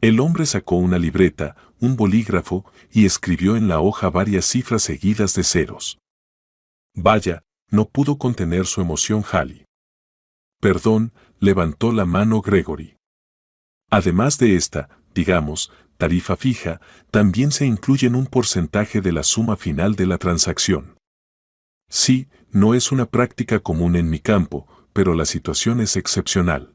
El hombre sacó una libreta, un bolígrafo, y escribió en la hoja varias cifras seguidas de ceros. Vaya, no pudo contener su emoción Halley. Perdón, levantó la mano Gregory. Además de esta, digamos, tarifa fija, también se incluyen un porcentaje de la suma final de la transacción. Sí, no es una práctica común en mi campo, pero la situación es excepcional.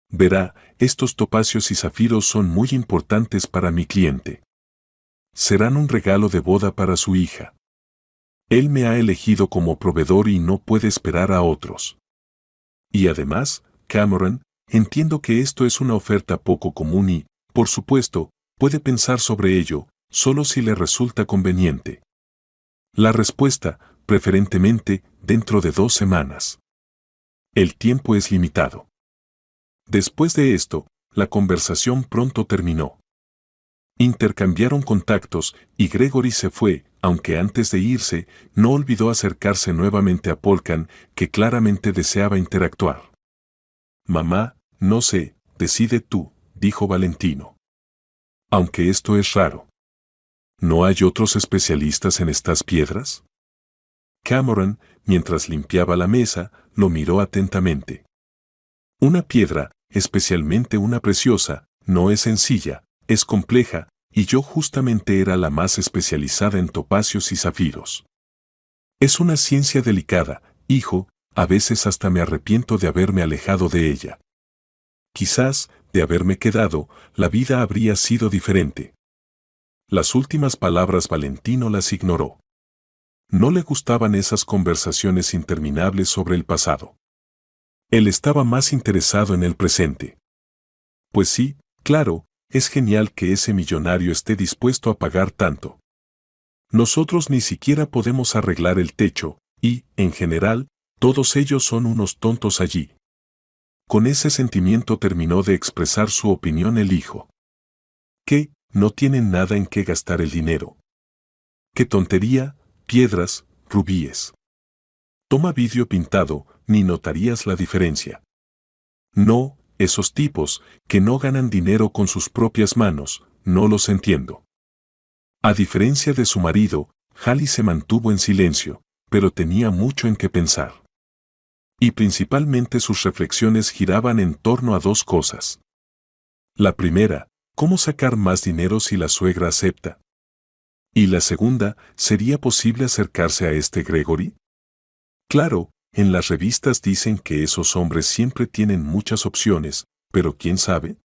Verá, estos topacios y zafiros son muy importantes para mi cliente. Serán un regalo de boda para su hija. Él me ha elegido como proveedor y no puede esperar a otros. Y además, Cameron, entiendo que esto es una oferta poco común y, por supuesto, puede pensar sobre ello, solo si le resulta conveniente. La respuesta, preferentemente, dentro de 2 semanas. El tiempo es limitado. Después de esto, la conversación pronto terminó. Intercambiaron contactos y Gregory se fue, aunque antes de irse, no olvidó acercarse nuevamente a Polkan, que claramente deseaba interactuar. Mamá, no sé, decide tú, dijo Valentino. Aunque esto es raro. ¿No hay otros especialistas en estas piedras? Cameron, mientras limpiaba la mesa, lo miró atentamente. Una piedra, especialmente una preciosa, no es sencilla, es compleja, y yo justamente era la más especializada en topacios y zafiros. Es una ciencia delicada, hijo, a veces hasta me arrepiento de haberme alejado de ella. Quizás, de haberme quedado, la vida habría sido diferente. Las últimas palabras Valentino las ignoró. No le gustaban esas conversaciones interminables sobre el pasado. Él estaba más interesado en el presente. Pues sí, claro, es genial que ese millonario esté dispuesto a pagar tanto. Nosotros ni siquiera podemos arreglar el techo, y, en general, todos ellos son unos tontos allí. Con ese sentimiento terminó de expresar su opinión el hijo. ¿Qué? No tienen nada en qué gastar el dinero. ¡Qué tontería! Piedras, rubíes. Toma vidrio pintado, ni notarías la diferencia. No, esos tipos, que no ganan dinero con sus propias manos, no los entiendo. A diferencia de su marido, Hallie se mantuvo en silencio, pero tenía mucho en qué pensar. Y principalmente sus reflexiones giraban en torno a dos cosas. La primera, ¿cómo sacar más dinero si la suegra acepta? Y la segunda, ¿sería posible acercarse a este Gregory? Claro, en las revistas dicen que esos hombres siempre tienen muchas opciones, pero ¿quién sabe?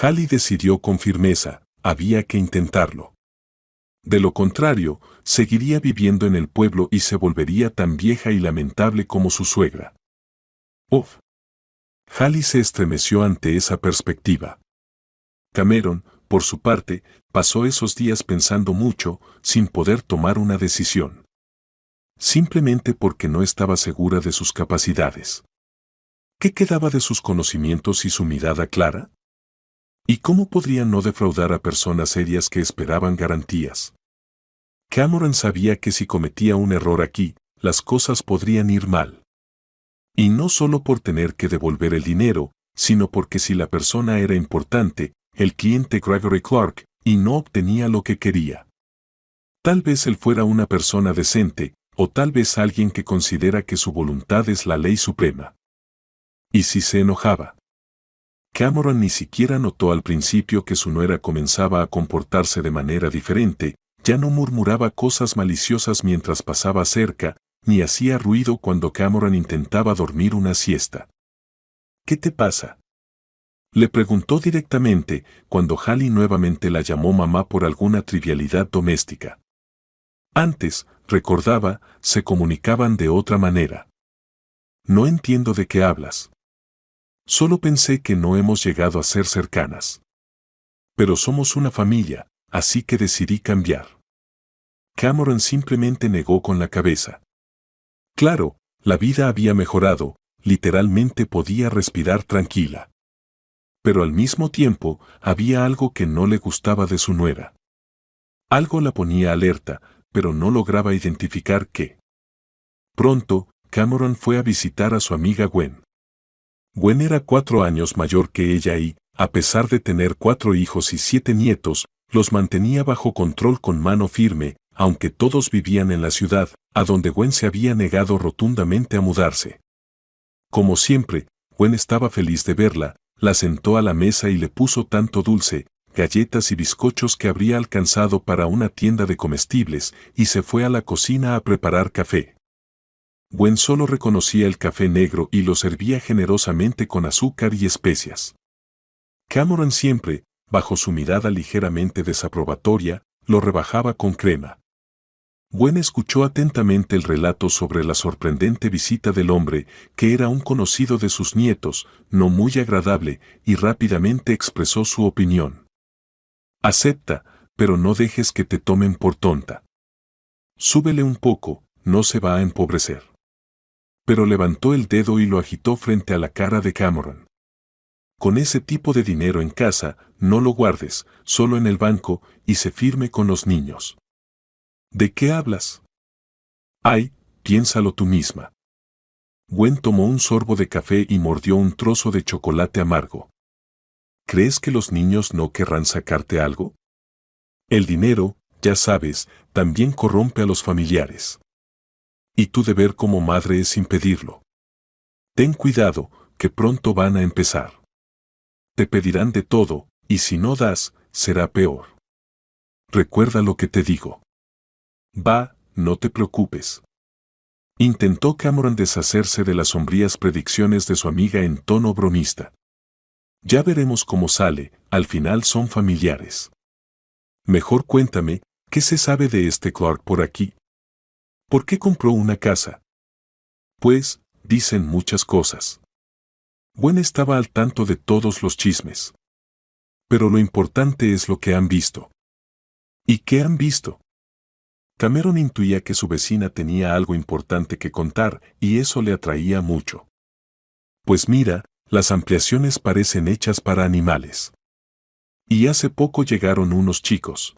Hallie decidió con firmeza, había que intentarlo. De lo contrario, seguiría viviendo en el pueblo y se volvería tan vieja y lamentable como su suegra. ¡Uf! Hallie se estremeció ante esa perspectiva. Cameron, por su parte, pasó esos días pensando mucho, sin poder tomar una decisión. Simplemente porque no estaba segura de sus capacidades. ¿Qué quedaba de sus conocimientos y su mirada clara? ¿Y cómo podría no defraudar a personas serias que esperaban garantías? Cameron sabía que si cometía un error aquí, las cosas podrían ir mal. Y no solo por tener que devolver el dinero, sino porque si la persona era importante, el cliente Gregory Clark, y no obtenía lo que quería. Tal vez él fuera una persona decente, o tal vez alguien que considera que su voluntad es la ley suprema. ¿Y si se enojaba? Cameron ni siquiera notó al principio que su nuera comenzaba a comportarse de manera diferente, ya no murmuraba cosas maliciosas mientras pasaba cerca, ni hacía ruido cuando Cameron intentaba dormir una siesta. ¿Qué te pasa?, le preguntó directamente, cuando Hallie nuevamente la llamó mamá por alguna trivialidad doméstica. Antes, recordaba, se comunicaban de otra manera. No entiendo de qué hablas. Solo pensé que no hemos llegado a ser cercanas. Pero somos una familia, así que decidí cambiar. Cameron simplemente negó con la cabeza. Claro, la vida había mejorado, literalmente podía respirar tranquila. Pero al mismo tiempo, había algo que no le gustaba de su nuera. Algo la ponía alerta, pero no lograba identificar qué. Pronto, Cameron fue a visitar a su amiga Gwen. Gwen era 4 años mayor que ella y, a pesar de tener 4 hijos y 7 nietos, los mantenía bajo control con mano firme, aunque todos vivían en la ciudad, a donde Gwen se había negado rotundamente a mudarse. Como siempre, Gwen estaba feliz de verla, la sentó a la mesa y le puso tanto dulce, galletas y bizcochos que habría alcanzado para una tienda de comestibles, y se fue a la cocina a preparar café. Gwen solo reconocía el café negro y lo servía generosamente con azúcar y especias. Cameron siempre, bajo su mirada ligeramente desaprobatoria, lo rebajaba con crema. Gwen escuchó atentamente el relato sobre la sorprendente visita del hombre, que era un conocido de sus nietos, no muy agradable, y rápidamente expresó su opinión. Acepta, pero no dejes que te tomen por tonta. Súbele un poco, no se va a empobrecer. Pero levantó el dedo y lo agitó frente a la cara de Cameron. Con ese tipo de dinero en casa, no lo guardes, solo en el banco, y sé firme con los niños. ¿De qué hablas? Ay, piénsalo tú misma. Gwen tomó un sorbo de café y mordió un trozo de chocolate amargo. ¿Crees que los niños no querrán sacarte algo? El dinero, ya sabes, también corrompe a los familiares. Y tu deber como madre es impedirlo. Ten cuidado, que pronto van a empezar. Te pedirán de todo, y si no das, será peor. Recuerda lo que te digo. Va, no te preocupes. Intentó Cameron deshacerse de las sombrías predicciones de su amiga en tono bromista. Ya veremos cómo sale, al final son familiares. Mejor cuéntame, ¿qué se sabe de este Clark por aquí? ¿Por qué compró una casa? Pues, dicen muchas cosas. Gwen estaba al tanto de todos los chismes. Pero lo importante es lo que han visto. ¿Y qué han visto? Cameron intuía que su vecina tenía algo importante que contar y eso le atraía mucho. Pues mira, las ampliaciones parecen hechas para animales. Y hace poco llegaron unos chicos.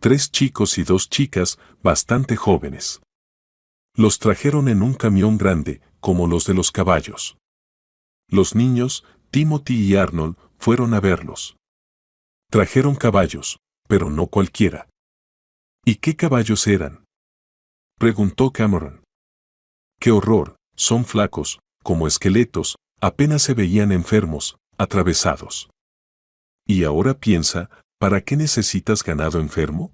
3 chicos y 2 chicas, bastante jóvenes. Los trajeron en un camión grande, como los de los caballos. Los niños, Timothy y Arnold, fueron a verlos. Trajeron caballos, pero no cualquiera. ¿Y qué caballos eran? Preguntó Cameron. ¡Qué horror! Son flacos, como esqueletos, apenas se veían enfermos, atravesados. Y ahora piensa, ¿para qué necesitas ganado enfermo?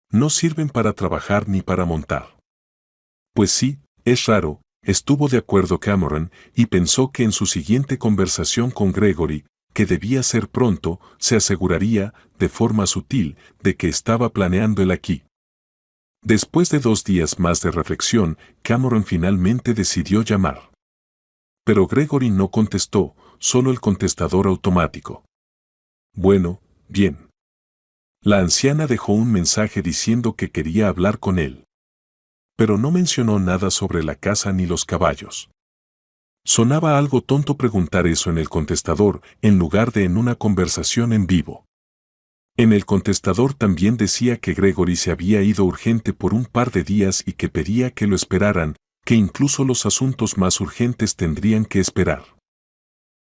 No sirven para trabajar ni para montar. Pues sí, es raro, estuvo de acuerdo Cameron y pensó que en su siguiente conversación con Gregory, que debía ser pronto, se aseguraría, de forma sutil, de que estaba planeando el aquí. Después de 2 días más de reflexión, Cameron finalmente decidió llamar. Pero Gregory no contestó, solo el contestador automático. Bueno, bien. La anciana dejó un mensaje diciendo que quería hablar con él. Pero no mencionó nada sobre la casa ni los caballos. Sonaba algo tonto preguntar eso en el contestador, en lugar de en una conversación en vivo. En el contestador también decía que Gregory se había ido urgente por un par de días y que pedía que lo esperaran, que incluso los asuntos más urgentes tendrían que esperar.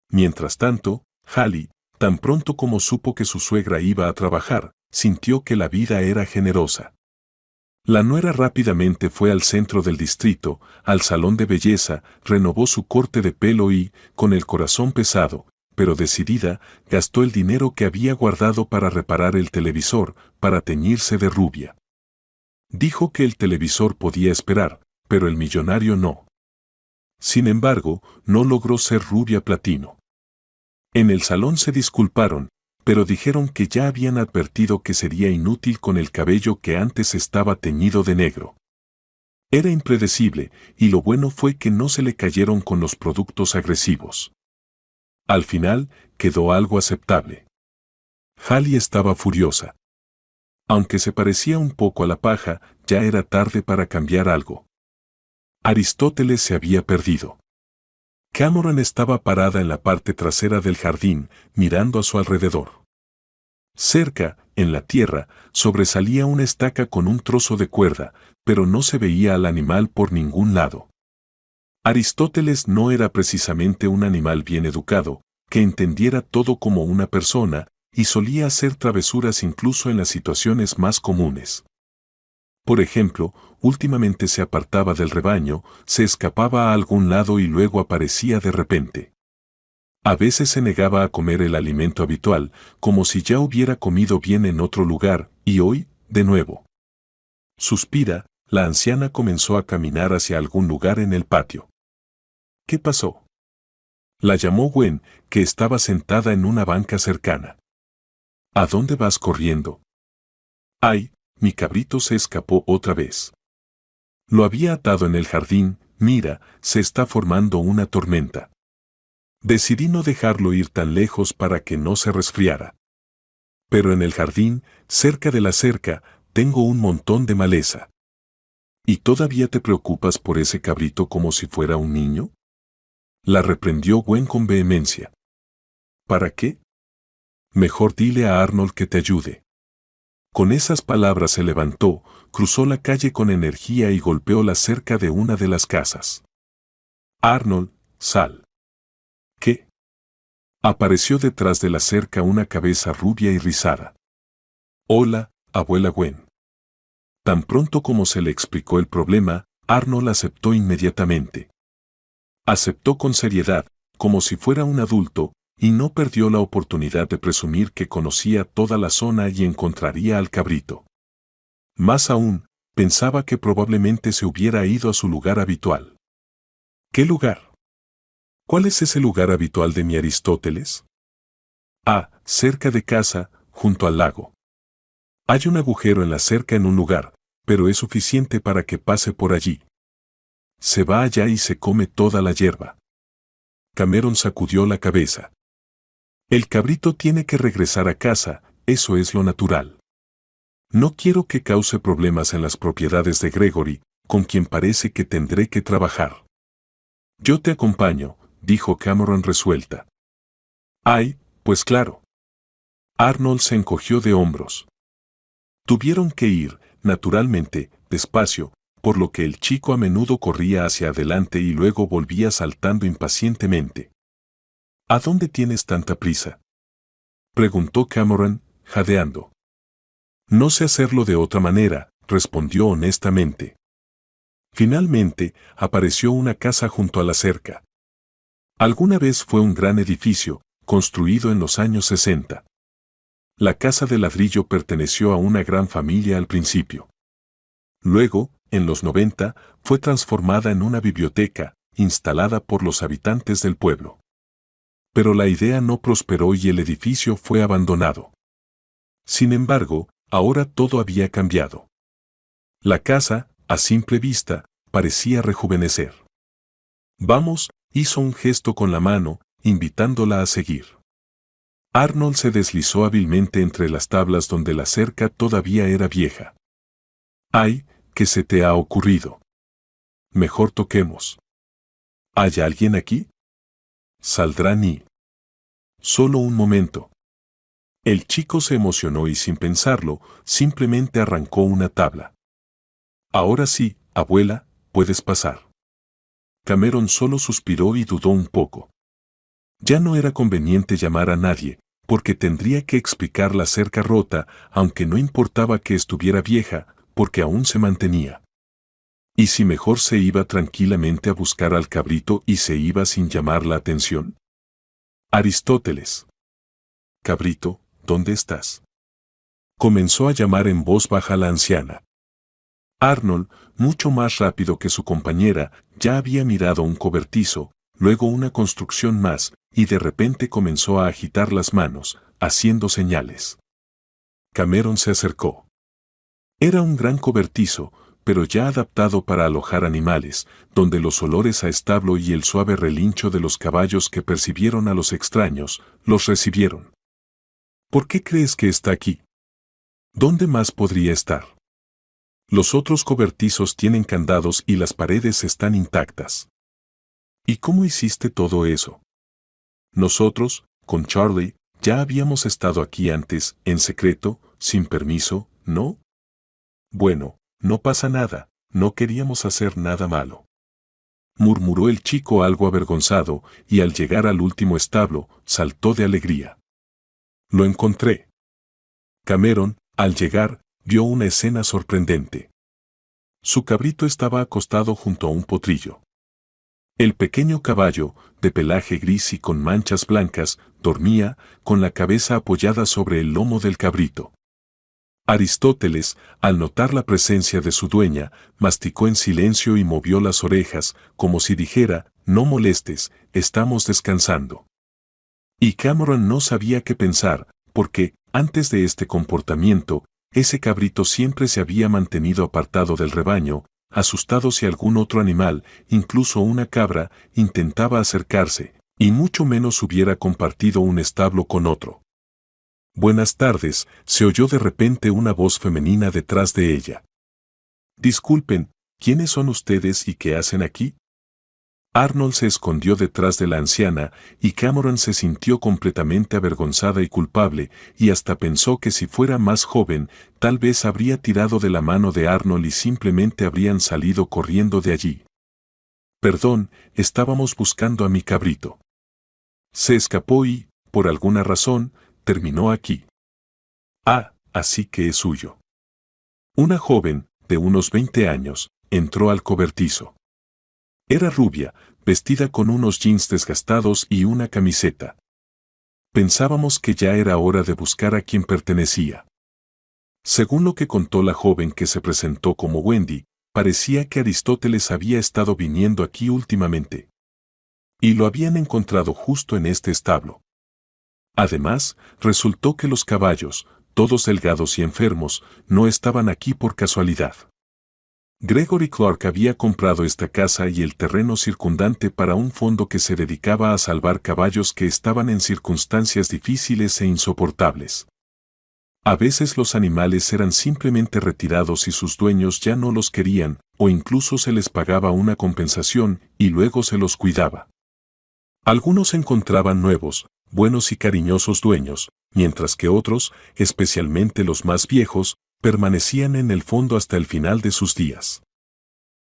Mientras tanto, Hallie, tan pronto como supo que su suegra iba a trabajar, sintió que la vida era generosa. La nuera rápidamente fue al centro del distrito, al salón de belleza, renovó su corte de pelo y, con el corazón pesado, pero decidida, gastó el dinero que había guardado para reparar el televisor, para teñirse de rubia. Dijo que el televisor podía esperar, pero el millonario no. Sin embargo, no logró ser rubia platino. En el salón se disculparon, pero dijeron que ya habían advertido que sería inútil con el cabello que antes estaba teñido de negro. Era impredecible, y lo bueno fue que no se le cayeron con los productos agresivos. Al final, quedó algo aceptable. Hallie estaba furiosa. Aunque se parecía un poco a la paja, ya era tarde para cambiar algo. Aristóteles se había perdido. Cameron estaba parada en la parte trasera del jardín, mirando a su alrededor. Cerca, en la tierra, sobresalía una estaca con un trozo de cuerda, pero no se veía al animal por ningún lado. Aristóteles no era precisamente un animal bien educado, que entendiera todo como una persona, y solía hacer travesuras incluso en las situaciones más comunes. Por ejemplo, últimamente se apartaba del rebaño, se escapaba a algún lado y luego aparecía de repente. A veces se negaba a comer el alimento habitual, como si ya hubiera comido bien en otro lugar, y hoy, de nuevo. Suspira, la anciana comenzó a caminar hacia algún lugar en el patio. ¿Qué pasó? La llamó Gwen, que estaba sentada en una banca cercana. ¿A dónde vas corriendo? ¡Ay! Mi cabrito se escapó otra vez. Lo había atado en el jardín, mira, se está formando una tormenta. Decidí no dejarlo ir tan lejos para que no se resfriara. Pero en el jardín, cerca de la cerca, tengo un montón de maleza. ¿Y todavía te preocupas por ese cabrito como si fuera un niño? La reprendió Gwen con vehemencia. ¿Para qué? Mejor dile a Arnold que te ayude. Con esas palabras se levantó, cruzó la calle con energía y golpeó la cerca de una de las casas. Arnold, sal. ¿Qué? Apareció detrás de la cerca una cabeza rubia y rizada. Hola, abuela Gwen. Tan pronto como se le explicó el problema, Arnold aceptó inmediatamente. Aceptó con seriedad, como si fuera un adulto, y no perdió la oportunidad de presumir que conocía toda la zona y encontraría al cabrito. Más aún, pensaba que probablemente se hubiera ido a su lugar habitual. ¿Qué lugar? ¿Cuál es ese lugar habitual de mi Aristóteles? Cerca de casa, junto al lago. Hay un agujero en la cerca en un lugar, pero es suficiente para que pase por allí. Se va allá y se come toda la hierba. Cameron sacudió la cabeza. El cabrito tiene que regresar a casa, eso es lo natural. No quiero que cause problemas en las propiedades de Gregory, con quien parece que tendré que trabajar. Yo te acompaño, dijo Cameron resuelta. Pues claro. Arnold se encogió de hombros. Tuvieron que ir, naturalmente, despacio, por lo que el chico a menudo corría hacia adelante y luego volvía saltando impacientemente. ¿A dónde tienes tanta prisa?, preguntó Cameron, jadeando. No sé hacerlo de otra manera, respondió honestamente. Finalmente, apareció una casa junto a la cerca. Alguna vez fue un gran edificio, construido en los años 60. La casa de ladrillo perteneció a una gran familia al principio. Luego, en los 90, fue transformada en una biblioteca, instalada por los habitantes del pueblo. Pero la idea no prosperó y el edificio fue abandonado. Sin embargo, ahora todo había cambiado. La casa, a simple vista, parecía rejuvenecer. Vamos, hizo un gesto con la mano, invitándola a seguir. Arnold se deslizó hábilmente entre las tablas donde la cerca todavía era vieja. ¿Qué se te ha ocurrido? Mejor toquemos. ¿Hay alguien aquí? Saldrá ni. Solo un momento. El chico se emocionó y sin pensarlo, simplemente arrancó una tabla. Ahora sí, abuela, puedes pasar. Cameron solo suspiró y dudó un poco. Ya no era conveniente llamar a nadie, porque tendría que explicar la cerca rota, aunque no importaba que estuviera vieja, porque aún se mantenía. ¿Y si mejor se iba tranquilamente a buscar al cabrito y se iba sin llamar la atención? Aristóteles. Cabrito, ¿dónde estás? Comenzó a llamar en voz baja la anciana. Arnold, mucho más rápido que su compañera, ya había mirado un cobertizo, luego una construcción más, y de repente comenzó a agitar las manos, haciendo señales. Cameron se acercó. Era un gran cobertizo, pero ya adaptado para alojar animales, donde los olores a establo y el suave relincho de los caballos que percibieron a los extraños, los recibieron. ¿Por qué crees que está aquí? ¿Dónde más podría estar? Los otros cobertizos tienen candados y las paredes están intactas. ¿Y cómo hiciste todo eso? Nosotros, con Charlie, ya habíamos estado aquí antes, en secreto, sin permiso, ¿no? Bueno, no pasa nada, no queríamos hacer nada malo. Murmuró el chico algo avergonzado, y al llegar al último establo, saltó de alegría. Lo encontré. Cameron, al llegar, vio una escena sorprendente. Su cabrito estaba acostado junto a un potrillo. El pequeño caballo, de pelaje gris y con manchas blancas, dormía, con la cabeza apoyada sobre el lomo del cabrito. Aristóteles, al notar la presencia de su dueña, masticó en silencio y movió las orejas, como si dijera, no molestes, estamos descansando. Y Cameron no sabía qué pensar, porque, antes de este comportamiento, ese cabrito siempre se había mantenido apartado del rebaño, asustado si algún otro animal, incluso una cabra, intentaba acercarse, y mucho menos hubiera compartido un establo con otro. Buenas tardes, se oyó de repente una voz femenina detrás de ella. Disculpen, ¿quiénes son ustedes y qué hacen aquí? Arnold se escondió detrás de la anciana, y Cameron se sintió completamente avergonzada y culpable, y hasta pensó que si fuera más joven, tal vez habría tirado de la mano de Arnold y simplemente habrían salido corriendo de allí. Perdón, estábamos buscando a mi cabrito. Se escapó y, por alguna razón, terminó aquí. Así que es suyo. Una joven, de unos 20 años, entró al cobertizo. Era rubia, vestida con unos jeans desgastados y una camiseta. Pensábamos que ya era hora de buscar a quien pertenecía. Según lo que contó la joven que se presentó como Wendy, parecía que Aristóteles había estado viniendo aquí últimamente. Y lo habían encontrado justo en este establo. Además, resultó que los caballos, todos delgados y enfermos, no estaban aquí por casualidad. Gregory Clark había comprado esta casa y el terreno circundante para un fondo que se dedicaba a salvar caballos que estaban en circunstancias difíciles e insoportables. A veces los animales eran simplemente retirados y sus dueños ya no los querían, o incluso se les pagaba una compensación y luego se los cuidaba. Algunos encontraban nuevos, buenos y cariñosos dueños, mientras que otros, especialmente los más viejos, permanecían en el fondo hasta el final de sus días.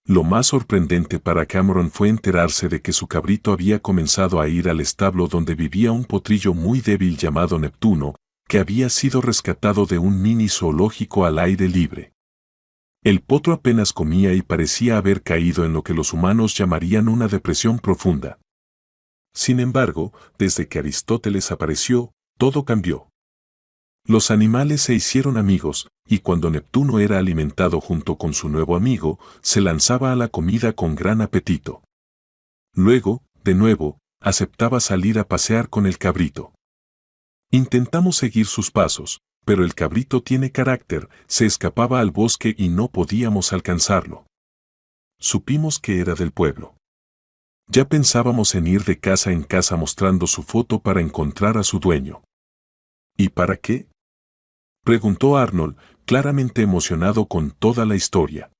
Lo más sorprendente para Cameron fue enterarse de que su cabrito había comenzado a ir al establo donde vivía un potrillo muy débil llamado Neptuno, que había sido rescatado de un mini zoológico al aire libre. El potro apenas comía y parecía haber caído en lo que los humanos llamarían una depresión profunda. Sin embargo, desde que Aristóteles apareció, todo cambió. Los animales se hicieron amigos, y cuando Neptuno era alimentado junto con su nuevo amigo, se lanzaba a la comida con gran apetito. Luego, de nuevo, aceptaba salir a pasear con el cabrito. Intentamos seguir sus pasos, pero el cabrito tiene carácter, se escapaba al bosque y no podíamos alcanzarlo. Supimos que era del pueblo. Ya pensábamos en ir de casa en casa mostrando su foto para encontrar a su dueño. ¿Y para qué?, preguntó Arnold, claramente emocionado con toda la historia.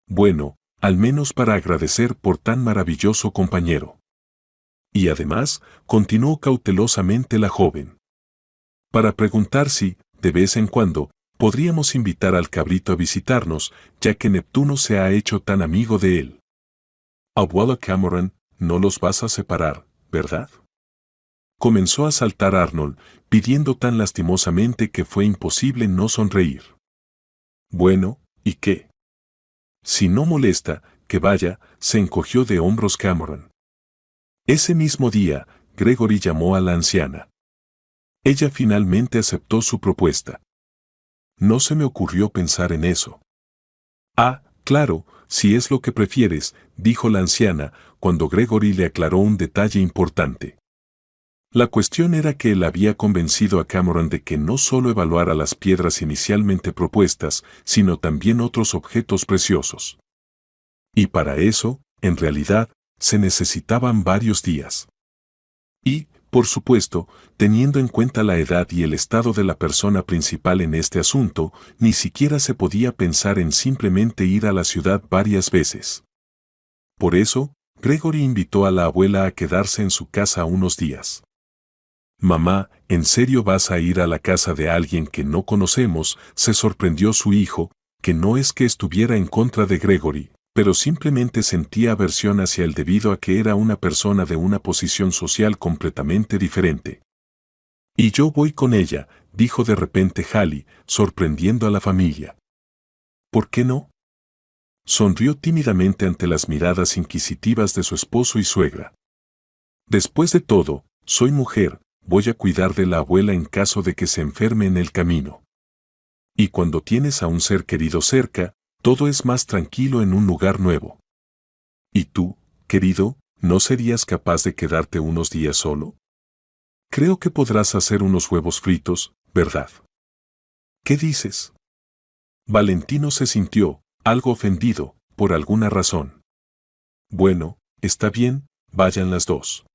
Bueno, al menos para agradecer por tan maravilloso compañero. Y además, continuó cautelosamente la joven. Para preguntar si, de vez en cuando, podríamos invitar al cabrito a visitarnos, ya que Neptuno se ha hecho tan amigo de él. Abuela Cameron, no los vas a separar, ¿verdad? Comenzó a saltar Arnold, pidiendo tan lastimosamente que fue imposible no sonreír. Bueno, ¿y qué? Si no molesta, que vaya, se encogió de hombros Cameron. Ese mismo día, Gregory llamó a la anciana. Ella finalmente aceptó su propuesta. No se me ocurrió pensar en eso. Ah, claro, si es lo que prefieres, dijo la anciana, cuando Gregory le aclaró un detalle importante. La cuestión era que él había convencido a Cameron de que no solo evaluara las piedras inicialmente propuestas, sino también otros objetos preciosos. Y para eso, en realidad, se necesitaban varios días. Y, por supuesto, teniendo en cuenta la edad y el estado de la persona principal en este asunto, ni siquiera se podía pensar en simplemente ir a la ciudad varias veces. Por eso, Gregory invitó a la abuela a quedarse en su casa unos días. Mamá, ¿en serio vas a ir a la casa de alguien que no conocemos?, se sorprendió su hijo, que no es que estuviera en contra de Gregory, pero simplemente sentía aversión hacia él debido a que era una persona de una posición social completamente diferente. Y yo voy con ella, dijo de repente Hallie, sorprendiendo a la familia. ¿Por qué no? Sonrió tímidamente ante las miradas inquisitivas de su esposo y suegra. Después de todo, soy mujer, voy a cuidar de la abuela en caso de que se enferme en el camino. Y cuando tienes a un ser querido cerca, todo es más tranquilo en un lugar nuevo. ¿Y tú, querido, no serías capaz de quedarte unos días solo? Creo que podrás hacer unos huevos fritos, ¿verdad? ¿Qué dices? Valentino se sintió, algo ofendido, por alguna razón. Bueno, está bien, vayan las dos.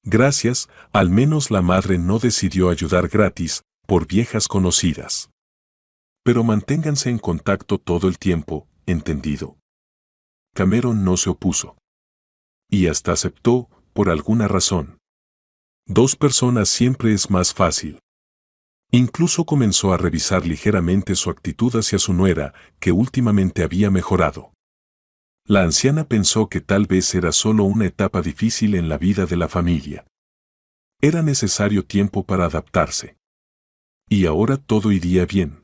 Gracias, al menos la madre no decidió ayudar gratis, por viejas conocidas. Pero manténganse en contacto todo el tiempo, ¿entendido? Cameron no se opuso. Y hasta aceptó, por alguna razón. Dos personas siempre es más fácil. Incluso comenzó a revisar ligeramente su actitud hacia su nuera, que últimamente había mejorado. La anciana pensó que tal vez era solo una etapa difícil en la vida de la familia. Era necesario tiempo para adaptarse. Y ahora todo iría bien.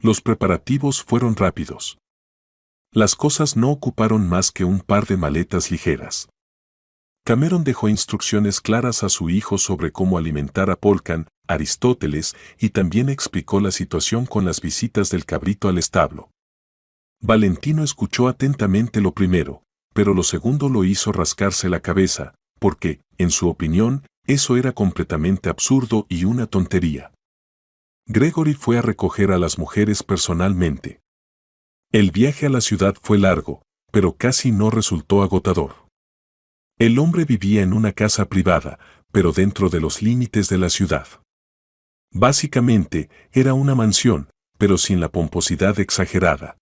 Los preparativos fueron rápidos. Las cosas no ocuparon más que un par de maletas ligeras. Cameron dejó instrucciones claras a su hijo sobre cómo alimentar a Polkan, Aristóteles, y también explicó la situación con las visitas del cabrito al establo. Valentino escuchó atentamente lo primero, pero lo segundo lo hizo rascarse la cabeza, porque, en su opinión, eso era completamente absurdo y una tontería. Gregory fue a recoger a las mujeres personalmente. El viaje a la ciudad fue largo, pero casi no resultó agotador. El hombre vivía en una casa privada, pero dentro de los límites de la ciudad. Básicamente, era una mansión, pero sin la pomposidad exagerada.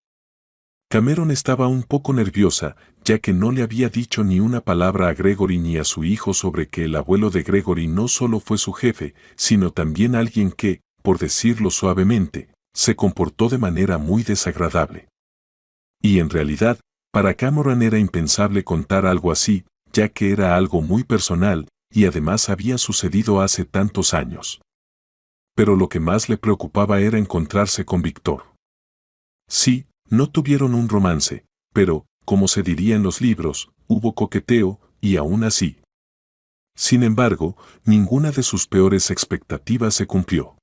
Cameron estaba un poco nerviosa, ya que no le había dicho ni una palabra a Gregory ni a su hijo sobre que el abuelo de Gregory no solo fue su jefe, sino también alguien que, por decirlo suavemente, se comportó de manera muy desagradable. Y en realidad, para Cameron era impensable contar algo así, ya que era algo muy personal, y además había sucedido hace tantos años. Pero lo que más le preocupaba era encontrarse con Víctor. Sí, no tuvieron un romance, pero, como se diría en los libros, hubo coqueteo, y aún así. Sin embargo, ninguna de sus peores expectativas se cumplió.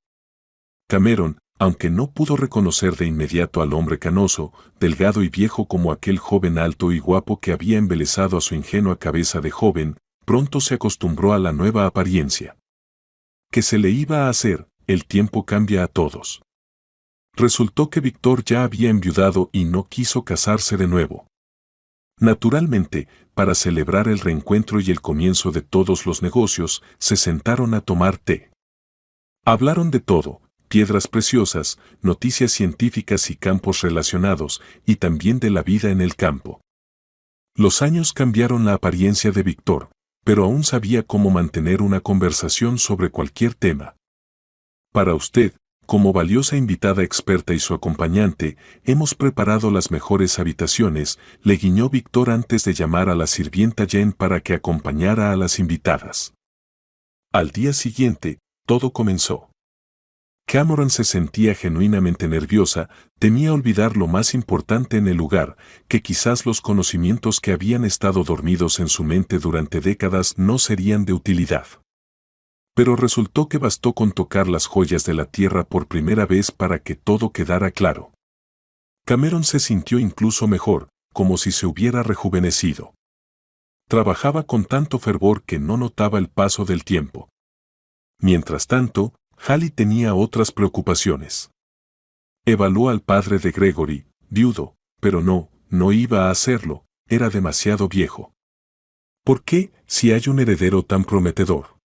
Cameron, aunque no pudo reconocer de inmediato al hombre canoso, delgado y viejo como aquel joven alto y guapo que había embelesado a su ingenua cabeza de joven, pronto se acostumbró a la nueva apariencia. ¿Qué se le iba a hacer? El tiempo cambia a todos. Resultó que Víctor ya había enviudado y no quiso casarse de nuevo. Naturalmente, para celebrar el reencuentro y el comienzo de todos los negocios, se sentaron a tomar té. Hablaron de todo, piedras preciosas, noticias científicas y campos relacionados, y también de la vida en el campo. Los años cambiaron la apariencia de Víctor, pero aún sabía cómo mantener una conversación sobre cualquier tema. Para usted, como valiosa invitada experta y su acompañante, hemos preparado las mejores habitaciones, le guiñó Víctor antes de llamar a la sirvienta Jen para que acompañara a las invitadas. Al día siguiente, todo comenzó. Cameron se sentía genuinamente nerviosa, temía olvidar lo más importante en el lugar, que quizás los conocimientos que habían estado dormidos en su mente durante décadas no serían de utilidad. Pero resultó que bastó con tocar las joyas de la tierra por primera vez para que todo quedara claro. Cameron se sintió incluso mejor, como si se hubiera rejuvenecido. Trabajaba con tanto fervor que no notaba el paso del tiempo. Mientras tanto, Hallie tenía otras preocupaciones. Evaluó al padre de Gregory, viudo, pero no iba a hacerlo, era demasiado viejo. ¿Por qué, si hay un heredero tan prometedor?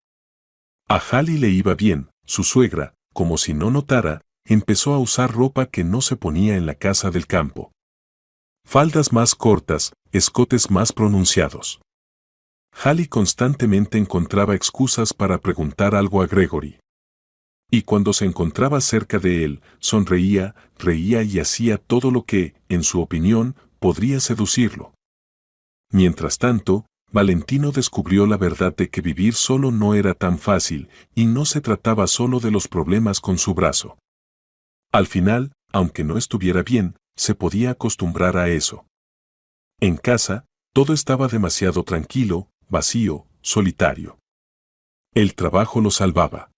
A Hallie le iba bien, su suegra, como si no notara, empezó a usar ropa que no se ponía en la casa del campo. Faldas más cortas, escotes más pronunciados. Hallie constantemente encontraba excusas para preguntar algo a Gregory. Y cuando se encontraba cerca de él, sonreía, reía y hacía todo lo que, en su opinión, podría seducirlo. Mientras tanto, Valentino descubrió la verdad de que vivir solo no era tan fácil, y no se trataba solo de los problemas con su brazo. Al final, aunque no estuviera bien, se podía acostumbrar a eso. En casa, todo estaba demasiado tranquilo, vacío, solitario. El trabajo lo salvaba.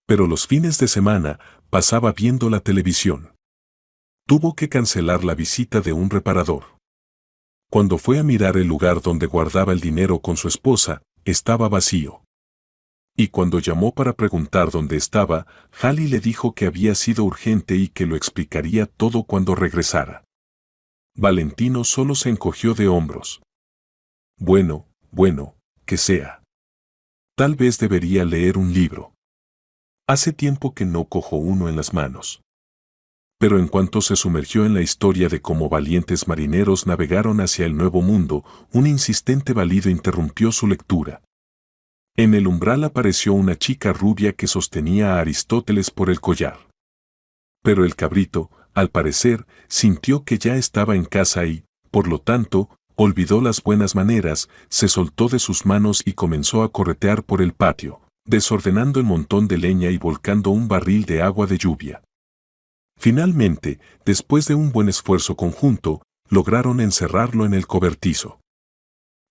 Pero los fines de semana, pasaba viendo la televisión. Tuvo que cancelar la visita de un reparador. Cuando fue a mirar el lugar donde guardaba el dinero con su esposa, estaba vacío. Y cuando llamó para preguntar dónde estaba, Hallie le dijo que había sido urgente y que lo explicaría todo cuando regresara. Valentino solo se encogió de hombros. Bueno, que sea. Tal vez debería leer un libro. Hace tiempo que no cojo uno en las manos. Pero en cuanto se sumergió en la historia de cómo valientes marineros navegaron hacia el Nuevo Mundo, un insistente balido interrumpió su lectura. En el umbral apareció una chica rubia que sostenía a Aristóteles por el collar. Pero el cabrito, al parecer, sintió que ya estaba en casa y, por lo tanto, olvidó las buenas maneras, se soltó de sus manos y comenzó a corretear por el patio, desordenando el montón de leña y volcando un barril de agua de lluvia. Finalmente, después de un buen esfuerzo conjunto, lograron encerrarlo en el cobertizo.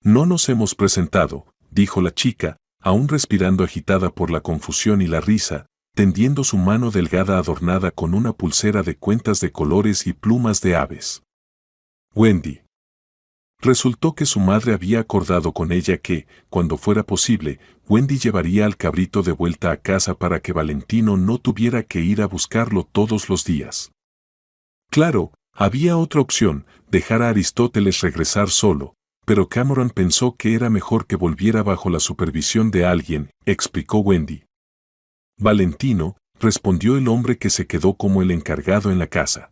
No nos hemos presentado, dijo la chica, aún respirando agitada por la confusión y la risa, tendiendo su mano delgada adornada con una pulsera de cuentas de colores y plumas de aves. Wendy. Resultó que su madre había acordado con ella que, cuando fuera posible, Wendy llevaría al cabrito de vuelta a casa para que Valentino no tuviera que ir a buscarlo todos los días. Claro, había otra opción, dejar a Aristóteles regresar solo, pero Cameron pensó que era mejor que volviera bajo la supervisión de alguien, explicó Wendy. Valentino, respondió el hombre que se quedó como el encargado en la casa.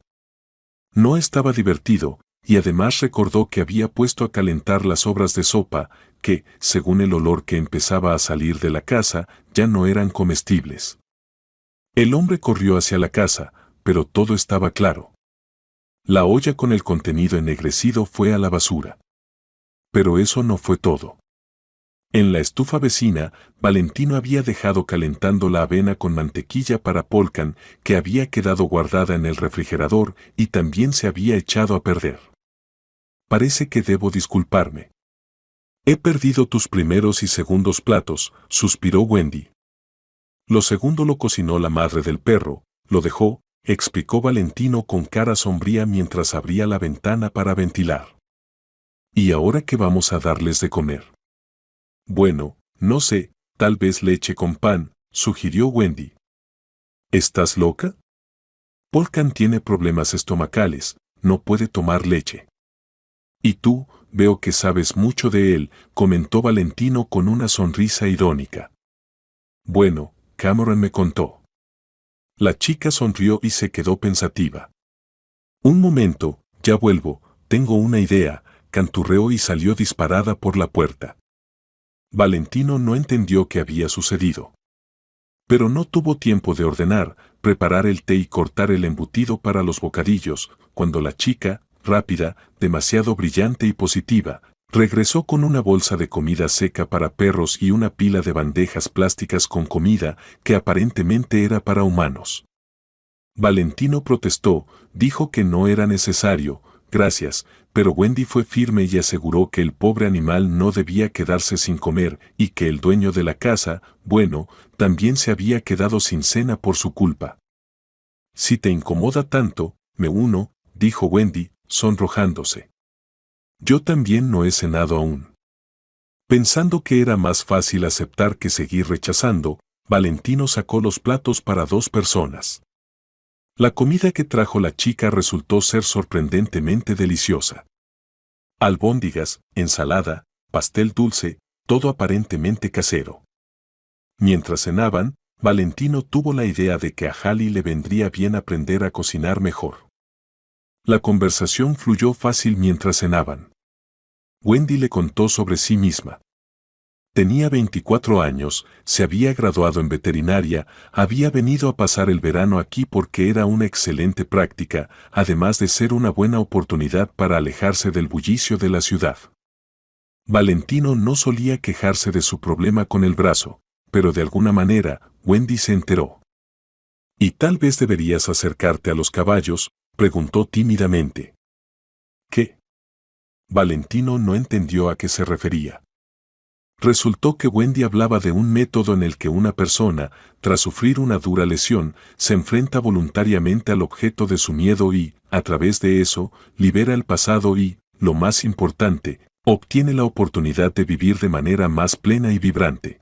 No estaba divertido, y además recordó que había puesto a calentar las sobras de sopa, que, según el olor que empezaba a salir de la casa, ya no eran comestibles. El hombre corrió hacia la casa, pero todo estaba claro. La olla con el contenido ennegrecido fue a la basura. Pero eso no fue todo. En la estufa vecina, Valentino había dejado calentando la avena con mantequilla para Polkan, que había quedado guardada en el refrigerador y también se había echado a perder. Parece que debo disculparme. He perdido tus primeros y segundos platos, suspiró Wendy. Lo segundo lo cocinó la madre del perro, lo dejó, explicó Valentino con cara sombría mientras abría la ventana para ventilar. ¿Y ahora qué vamos a darles de comer? Bueno, no sé, tal vez leche con pan, sugirió Wendy. ¿Estás loca? Polkan tiene problemas estomacales, no puede tomar leche. Y tú, veo que sabes mucho de él, comentó Valentino con una sonrisa irónica. Bueno, Cameron me contó. La chica sonrió y se quedó pensativa. Un momento, ya vuelvo, tengo una idea, canturreó y salió disparada por la puerta. Valentino no entendió qué había sucedido. Pero no tuvo tiempo de ordenar, preparar el té y cortar el embutido para los bocadillos, cuando la chica, rápida, demasiado brillante y positiva, regresó con una bolsa de comida seca para perros y una pila de bandejas plásticas con comida que aparentemente era para humanos. Valentino protestó, dijo que no era necesario, gracias, pero Wendy fue firme y aseguró que el pobre animal no debía quedarse sin comer y que el dueño de la casa, bueno, también se había quedado sin cena por su culpa. Si te incomoda tanto, me uno, dijo Wendy, sonrojándose. Yo también no he cenado aún. Pensando que era más fácil aceptar que seguir rechazando, Valentino sacó los platos para 2 personas. La comida que trajo la chica resultó ser sorprendentemente deliciosa. Albóndigas, ensalada, pastel dulce, todo aparentemente casero. Mientras cenaban, Valentino tuvo la idea de que a Hallie le vendría bien aprender a cocinar mejor. La conversación fluyó fácil mientras cenaban. Wendy le contó sobre sí misma. Tenía 24 años, se había graduado en veterinaria, había venido a pasar el verano aquí porque era una excelente práctica, además de ser una buena oportunidad para alejarse del bullicio de la ciudad. Valentino no solía quejarse de su problema con el brazo, pero de alguna manera, Wendy se enteró. ¿Y tal vez deberías acercarte a los caballos?, preguntó tímidamente. ¿Qué? Valentino no entendió a qué se refería. Resultó que Wendy hablaba de un método en el que una persona, tras sufrir una dura lesión, se enfrenta voluntariamente al objeto de su miedo y, a través de eso, libera el pasado y, lo más importante, obtiene la oportunidad de vivir de manera más plena y vibrante.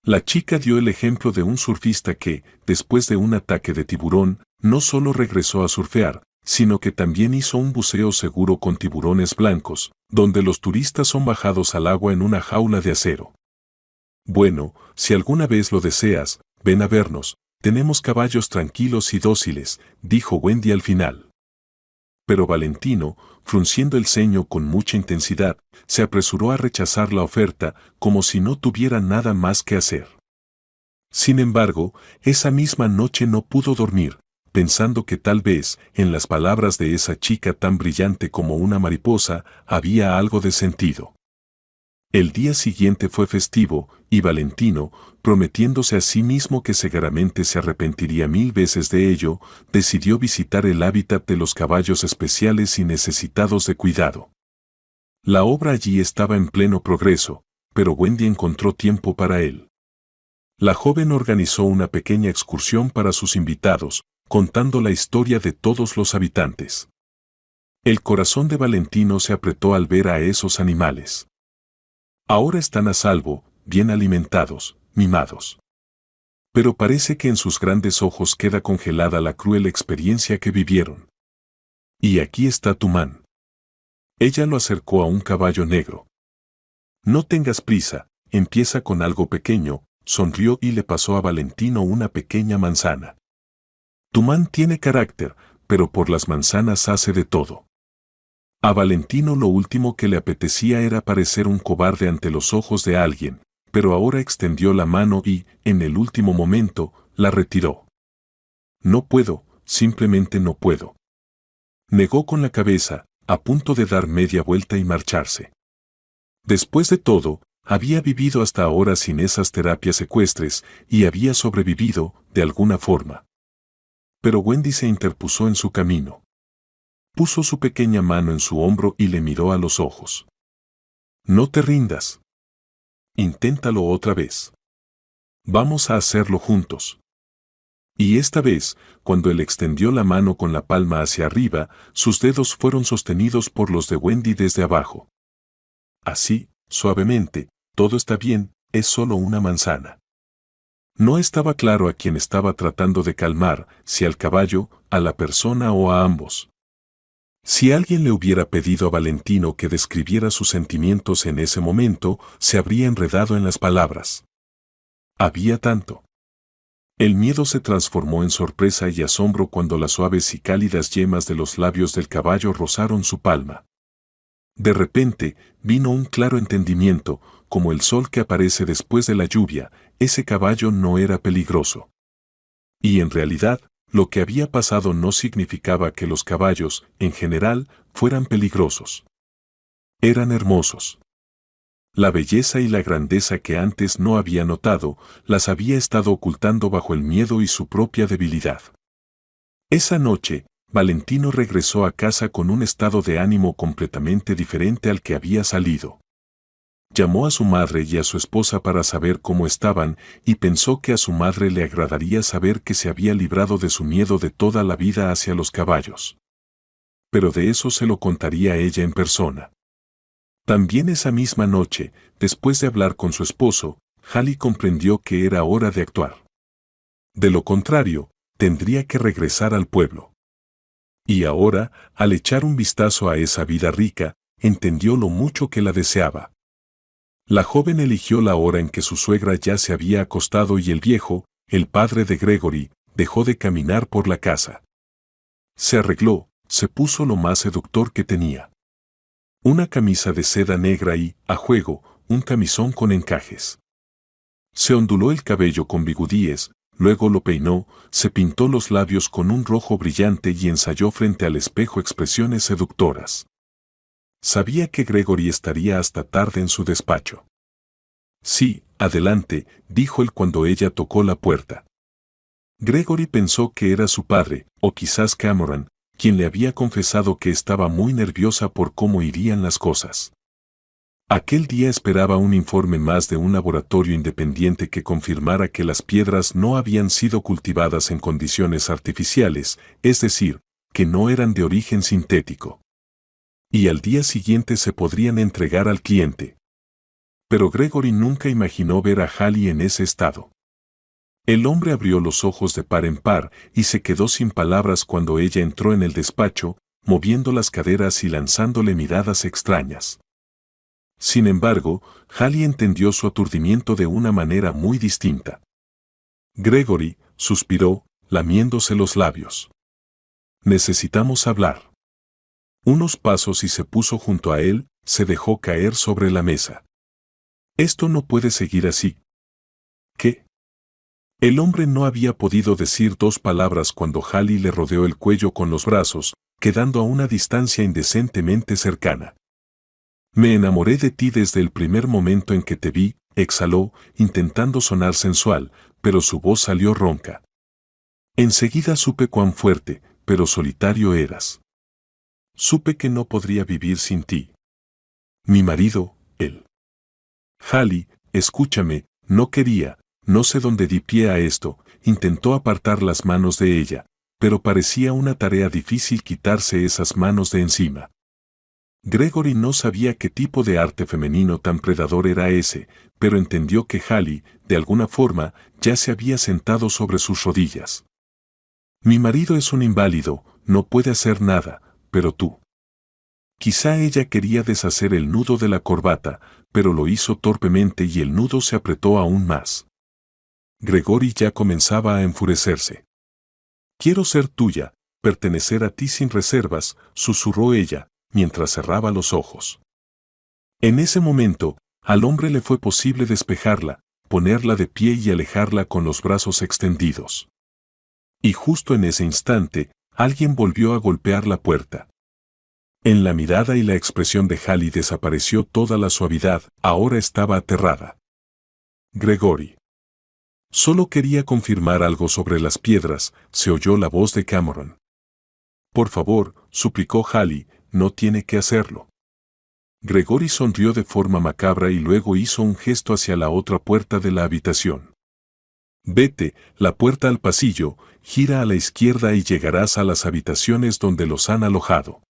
La chica dio el ejemplo de un surfista que, después de un ataque de tiburón, no solo regresó a surfear, sino que también hizo un buceo seguro con tiburones blancos, donde los turistas son bajados al agua en una jaula de acero. Bueno, si alguna vez lo deseas, ven a vernos, tenemos caballos tranquilos y dóciles, dijo Wendy al final. Pero Valentino, frunciendo el ceño con mucha intensidad, se apresuró a rechazar la oferta como si no tuviera nada más que hacer. Sin embargo, esa misma noche no pudo dormir, pensando que tal vez, en las palabras de esa chica tan brillante como una mariposa, había algo de sentido. El día siguiente fue festivo, y Valentino, prometiéndose a sí mismo que seguramente se arrepentiría 1000 veces de ello, decidió visitar el hábitat de los caballos especiales y necesitados de cuidado. La obra allí estaba en pleno progreso, pero Wendy encontró tiempo para él. La joven organizó una pequeña excursión para sus invitados, contando la historia de todos los habitantes. El corazón de Valentino se apretó al ver a esos animales. Ahora están a salvo, bien alimentados, mimados. Pero parece que en sus grandes ojos queda congelada la cruel experiencia que vivieron. Y aquí está tu man. Ella lo acercó a un caballo negro. No tengas prisa, empieza con algo pequeño, sonrió y le pasó a Valentino una pequeña manzana. Tu man tiene carácter, pero por las manzanas hace de todo. A Valentino lo último que le apetecía era parecer un cobarde ante los ojos de alguien, pero ahora extendió la mano y, en el último momento, la retiró. No puedo, simplemente no puedo. Negó con la cabeza, a punto de dar media vuelta y marcharse. Después de todo, había vivido hasta ahora sin esas terapias ecuestres y había sobrevivido, de alguna forma. Pero Wendy se interpuso en su camino. Puso su pequeña mano en su hombro y le miró a los ojos. No te rindas. Inténtalo otra vez. Vamos a hacerlo juntos. Y esta vez, cuando él extendió la mano con la palma hacia arriba, sus dedos fueron sostenidos por los de Wendy desde abajo. Así, suavemente, todo está bien, es solo una manzana. No estaba claro a quién estaba tratando de calmar, si al caballo, a la persona o a ambos. Si alguien le hubiera pedido a Valentino que describiera sus sentimientos en ese momento, se habría enredado en las palabras. Había tanto. El miedo se transformó en sorpresa y asombro cuando las suaves y cálidas yemas de los labios del caballo rozaron su palma. De repente, vino un claro entendimiento, como el sol que aparece después de la lluvia, ese caballo no era peligroso. Y en realidad, lo que había pasado no significaba que los caballos, en general, fueran peligrosos. Eran hermosos. La belleza y la grandeza que antes no había notado, las había estado ocultando bajo el miedo y su propia debilidad. Esa noche, Valentino regresó a casa con un estado de ánimo completamente diferente al que había salido. Llamó a su madre y a su esposa para saber cómo estaban, y pensó que a su madre le agradaría saber que se había librado de su miedo de toda la vida hacia los caballos. Pero de eso se lo contaría ella en persona. También esa misma noche, después de hablar con su esposo, Hallie comprendió que era hora de actuar. De lo contrario, tendría que regresar al pueblo. Y ahora, al echar un vistazo a esa vida rica, entendió lo mucho que la deseaba. La joven eligió la hora en que su suegra ya se había acostado y el viejo, el padre de Gregory, dejó de caminar por la casa. Se arregló, se puso lo más seductor que tenía. Una camisa de seda negra y, a juego, un camisón con encajes. Se onduló el cabello con bigudíes, luego lo peinó, se pintó los labios con un rojo brillante y ensayó frente al espejo expresiones seductoras. Sabía que Gregory estaría hasta tarde en su despacho. Sí, adelante, dijo él cuando ella tocó la puerta. Gregory pensó que era su padre, o quizás Cameron, quien le había confesado que estaba muy nerviosa por cómo irían las cosas. Aquel día esperaba un informe más de un laboratorio independiente que confirmara que las piedras no habían sido cultivadas en condiciones artificiales, es decir, que no eran de origen sintético. Y al día siguiente se podrían entregar al cliente. Pero Gregory nunca imaginó ver a Hallie en ese estado. El hombre abrió los ojos de par en par y se quedó sin palabras cuando ella entró en el despacho, moviendo las caderas y lanzándole miradas extrañas. Sin embargo, Hallie entendió su aturdimiento de una manera muy distinta. Gregory, suspiró, lamiéndose los labios. Necesitamos hablar. Unos pasos y se puso junto a él, se dejó caer sobre la mesa. Esto no puede seguir así. ¿Qué? El hombre no había podido decir dos palabras cuando Hallie le rodeó el cuello con los brazos, quedando a una distancia indecentemente cercana. Me enamoré de ti desde el primer momento en que te vi, exhaló, intentando sonar sensual, pero su voz salió ronca. Enseguida supe cuán fuerte, pero solitario eras. Supe que no podría vivir sin ti. Mi marido, él. Hallie, escúchame, no quería, no sé dónde di pie a esto, intentó apartar las manos de ella, pero parecía una tarea difícil quitarse esas manos de encima. Gregory no sabía qué tipo de arte femenino tan predador era ese, pero entendió que Hallie, de alguna forma, ya se había sentado sobre sus rodillas. Mi marido es un inválido, no puede hacer nada, pero tú. Quizá ella quería deshacer el nudo de la corbata, pero lo hizo torpemente y el nudo se apretó aún más. Gregory ya comenzaba a enfurecerse. Quiero ser tuya, pertenecer a ti sin reservas, susurró ella, mientras cerraba los ojos. En ese momento, al hombre le fue posible despejarla, ponerla de pie y alejarla con los brazos extendidos. Y justo en ese instante, alguien volvió a golpear la puerta. En la mirada y la expresión de Hallie desapareció toda la suavidad, ahora estaba aterrada. Gregory. Solo quería confirmar algo sobre las piedras, se oyó la voz de Cameron. Por favor, suplicó Hallie, no tiene que hacerlo. Gregory sonrió de forma macabra y luego hizo un gesto hacia la otra puerta de la habitación. Vete, la puerta al pasillo, gira a la izquierda y llegarás a las habitaciones donde los han alojado.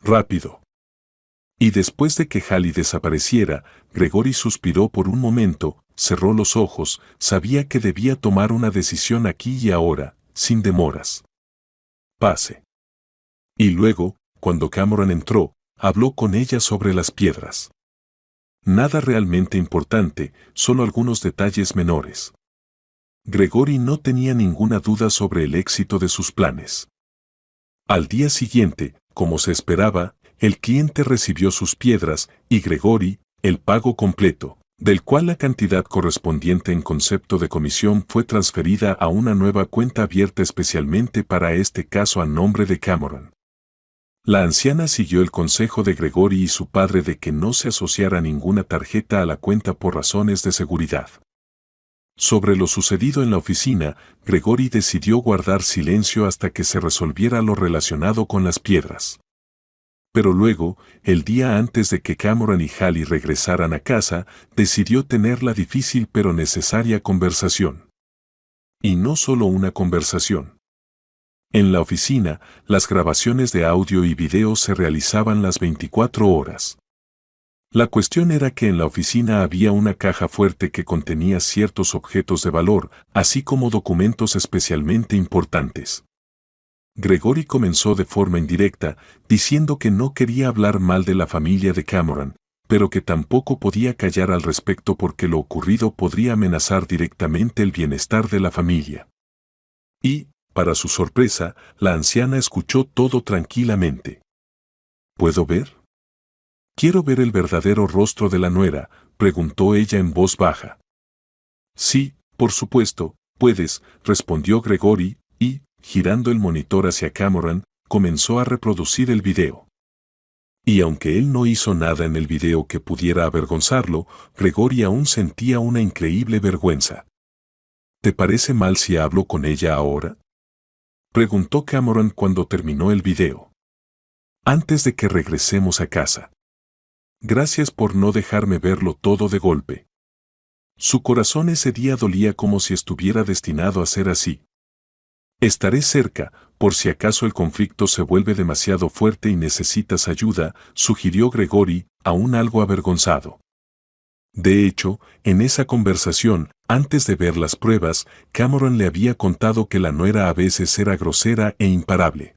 Rápido. Y después de que Hallie desapareciera, Gregory suspiró por un momento, cerró los ojos, sabía que debía tomar una decisión aquí y ahora, sin demoras. Pase. Y luego, cuando Cameron entró, habló con ella sobre las piedras. Nada realmente importante, solo algunos detalles menores. Gregory no tenía ninguna duda sobre el éxito de sus planes. Al día siguiente, como se esperaba, el cliente recibió sus piedras y Gregory, el pago completo, del cual la cantidad correspondiente en concepto de comisión fue transferida a una nueva cuenta abierta especialmente para este caso a nombre de Cameron. La anciana siguió el consejo de Gregory y su padre de que no se asociara ninguna tarjeta a la cuenta por razones de seguridad. Sobre lo sucedido en la oficina, Gregory decidió guardar silencio hasta que se resolviera lo relacionado con las piedras. Pero luego, el día antes de que Cameron y Hallie regresaran a casa, decidió tener la difícil pero necesaria conversación. Y no solo una conversación. En la oficina, las grabaciones de audio y video se realizaban las 24 horas. La cuestión era que en la oficina había una caja fuerte que contenía ciertos objetos de valor, así como documentos especialmente importantes. Gregory comenzó de forma indirecta, diciendo que no quería hablar mal de la familia de Cameron, pero que tampoco podía callar al respecto porque lo ocurrido podría amenazar directamente el bienestar de la familia. Y, para su sorpresa, la anciana escuchó todo tranquilamente. ¿Puedo ver? Quiero ver el verdadero rostro de la nuera, preguntó ella en voz baja. Sí, por supuesto, puedes, respondió Gregory, y, girando el monitor hacia Cameron, comenzó a reproducir el video. Y aunque él no hizo nada en el video que pudiera avergonzarlo, Gregory aún sentía una increíble vergüenza. ¿Te parece mal si hablo con ella ahora? Preguntó Cameron cuando terminó el video. Antes de que regresemos a casa. Gracias por no dejarme verlo todo de golpe. Su corazón ese día dolía como si estuviera destinado a ser así. Estaré cerca, por si acaso el conflicto se vuelve demasiado fuerte y necesitas ayuda, sugirió Gregory, aún algo avergonzado. De hecho, en esa conversación, antes de ver las pruebas, Cameron le había contado que la nuera a veces era grosera e imparable.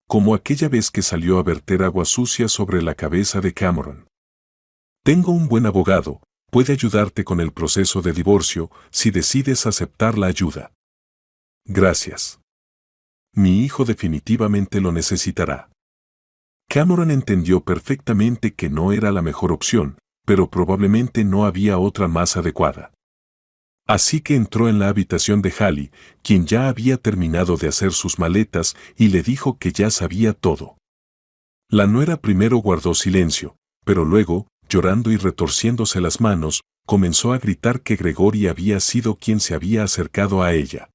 Como aquella vez que salió a verter agua sucia sobre la cabeza de Cameron. Tengo un buen abogado, puede ayudarte con el proceso de divorcio si decides aceptar la ayuda. Gracias. Mi hijo definitivamente lo necesitará. Cameron entendió perfectamente que no era la mejor opción, pero probablemente no había otra más adecuada. Así que entró en la habitación de Hallie, quien ya había terminado de hacer sus maletas, y le dijo que ya sabía todo. La nuera primero guardó silencio, pero luego, llorando y retorciéndose las manos, comenzó a gritar que Gregory había sido quien se había acercado a ella.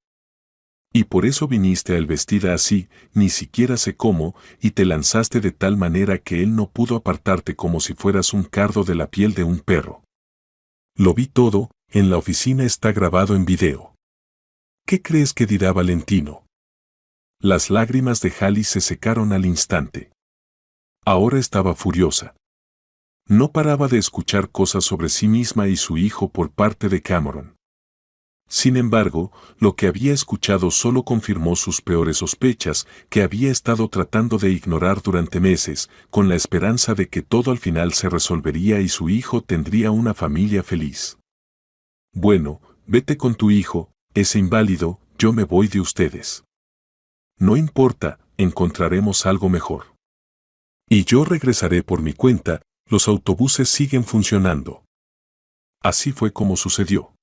Y por eso viniste a él vestida así, ni siquiera sé cómo, y te lanzaste de tal manera que él no pudo apartarte como si fueras un cardo de la piel de un perro. Lo vi todo, en la oficina está grabado en video. ¿Qué crees que dirá Valentino? Las lágrimas de Hallie se secaron al instante. Ahora estaba furiosa. No paraba de escuchar cosas sobre sí misma y su hijo por parte de Cameron. Sin embargo, lo que había escuchado solo confirmó sus peores sospechas, que había estado tratando de ignorar durante meses, con la esperanza de que todo al final se resolvería y su hijo tendría una familia feliz. Bueno, vete con tu hijo, ese inválido, yo me voy de ustedes. No importa, encontraremos algo mejor. Y yo regresaré por mi cuenta, los autobuses siguen funcionando. Así fue como sucedió.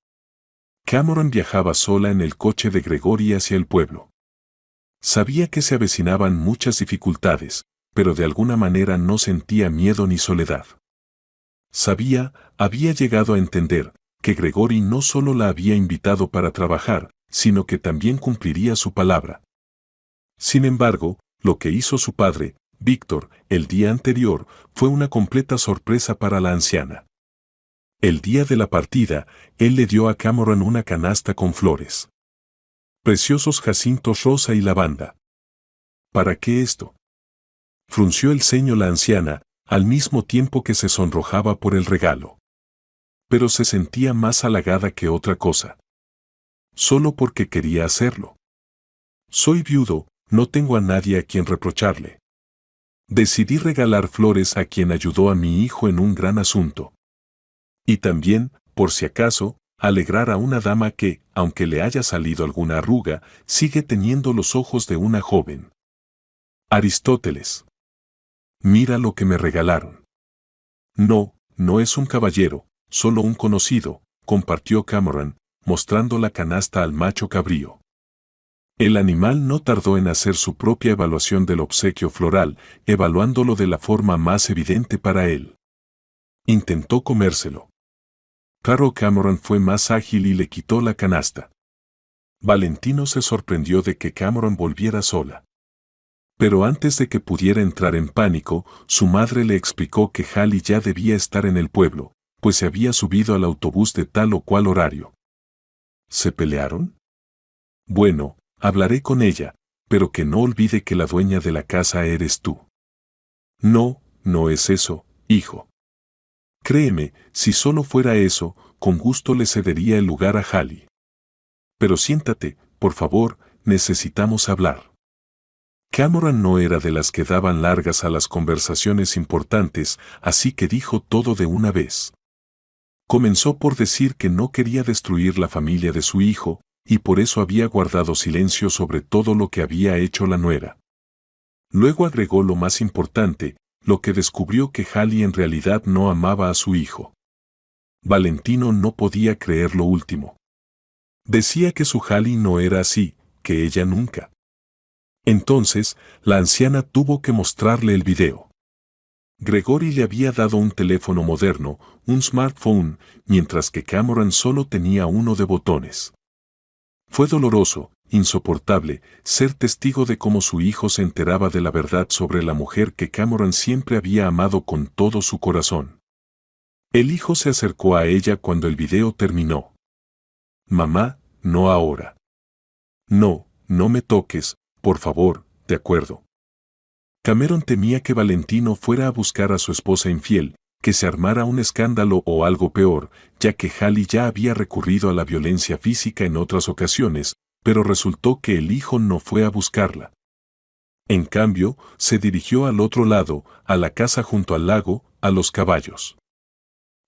Cameron viajaba sola en el coche de Gregory hacia el pueblo. Sabía que se avecinaban muchas dificultades, pero de alguna manera no sentía miedo ni soledad. Había llegado a entender, que Gregory no solo la había invitado para trabajar, sino que también cumpliría su palabra. Sin embargo, lo que hizo su padre, Víctor, el día anterior, fue una completa sorpresa para la anciana. El día de la partida, él le dio a Cameron una canasta con flores. Preciosos jacintos rosa y lavanda. ¿Para qué esto? Frunció el ceño la anciana, al mismo tiempo que se sonrojaba por el regalo. Pero se sentía más halagada que otra cosa. Solo porque quería hacerlo. Soy viudo, no tengo a nadie a quien reprocharle. Decidí regalar flores a quien ayudó a mi hijo en un gran asunto. Y también, por si acaso, alegrar a una dama que, aunque le haya salido alguna arruga, sigue teniendo los ojos de una joven. Aristóteles. Mira lo que me regalaron. No, no es un caballero, solo un conocido, compartió Cameron, mostrando la canasta al macho cabrío. El animal no tardó en hacer su propia evaluación del obsequio floral, evaluándolo de la forma más evidente para él. Intentó comérselo. Claro, Cameron fue más ágil y le quitó la canasta. Valentino se sorprendió de que Cameron volviera sola. Pero antes de que pudiera entrar en pánico, su madre le explicó que Hallie ya debía estar en el pueblo, pues se había subido al autobús de tal o cual horario. ¿Se pelearon? Bueno, hablaré con ella, pero que no olvide que la dueña de la casa eres tú. No, no es eso, hijo. Créeme, si solo fuera eso, con gusto le cedería el lugar a Hallie. Pero siéntate, por favor, necesitamos hablar. Cameron no era de las que daban largas a las conversaciones importantes, así que dijo todo de una vez. Comenzó por decir que no quería destruir la familia de su hijo, y por eso había guardado silencio sobre todo lo que había hecho la nuera. Luego agregó lo más importante, lo que descubrió que Hallie en realidad no amaba a su hijo. Valentino no podía creer lo último. Decía que su Hallie no era así, que ella nunca. Entonces, la anciana tuvo que mostrarle el video. Gregory le había dado un teléfono moderno, un smartphone, mientras que Cameron solo tenía uno de botones. Fue doloroso, insoportable, ser testigo de cómo su hijo se enteraba de la verdad sobre la mujer que Cameron siempre había amado con todo su corazón. El hijo se acercó a ella cuando el video terminó. Mamá, no ahora. No, no me toques, por favor, ¿de acuerdo? Cameron temía que Valentino fuera a buscar a su esposa infiel, que se armara un escándalo o algo peor, ya que Hallie ya había recurrido a la violencia física en otras ocasiones, pero resultó que el hijo no fue a buscarla. En cambio, se dirigió al otro lado, a la casa junto al lago, a los caballos.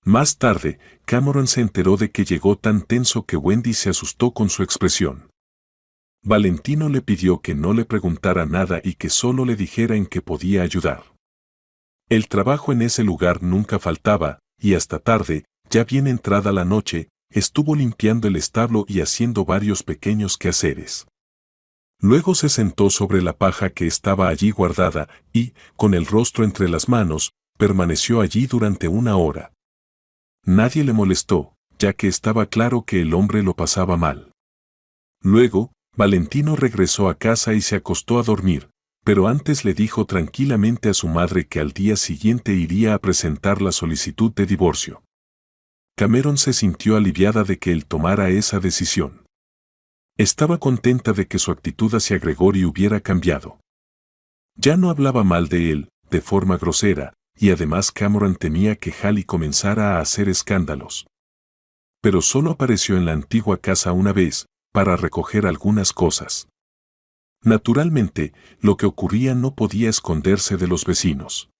Más tarde, Cameron se enteró de que llegó tan tenso que Wendy se asustó con su expresión. Valentino le pidió que no le preguntara nada y que solo le dijera en qué podía ayudar. El trabajo en ese lugar nunca faltaba, y hasta tarde, ya bien entrada la noche, estuvo limpiando el establo y haciendo varios pequeños quehaceres. Luego se sentó sobre la paja que estaba allí guardada y, con el rostro entre las manos, permaneció allí durante una hora. Nadie le molestó, ya que estaba claro que el hombre lo pasaba mal. Luego, Valentino regresó a casa y se acostó a dormir, pero antes le dijo tranquilamente a su madre que al día siguiente iría a presentar la solicitud de divorcio. Cameron se sintió aliviada de que él tomara esa decisión. Estaba contenta de que su actitud hacia Gregory hubiera cambiado. Ya no hablaba mal de él, de forma grosera, y además Cameron temía que Hallie comenzara a hacer escándalos. Pero solo apareció en la antigua casa una vez, para recoger algunas cosas. Naturalmente, lo que ocurría no podía esconderse de los vecinos.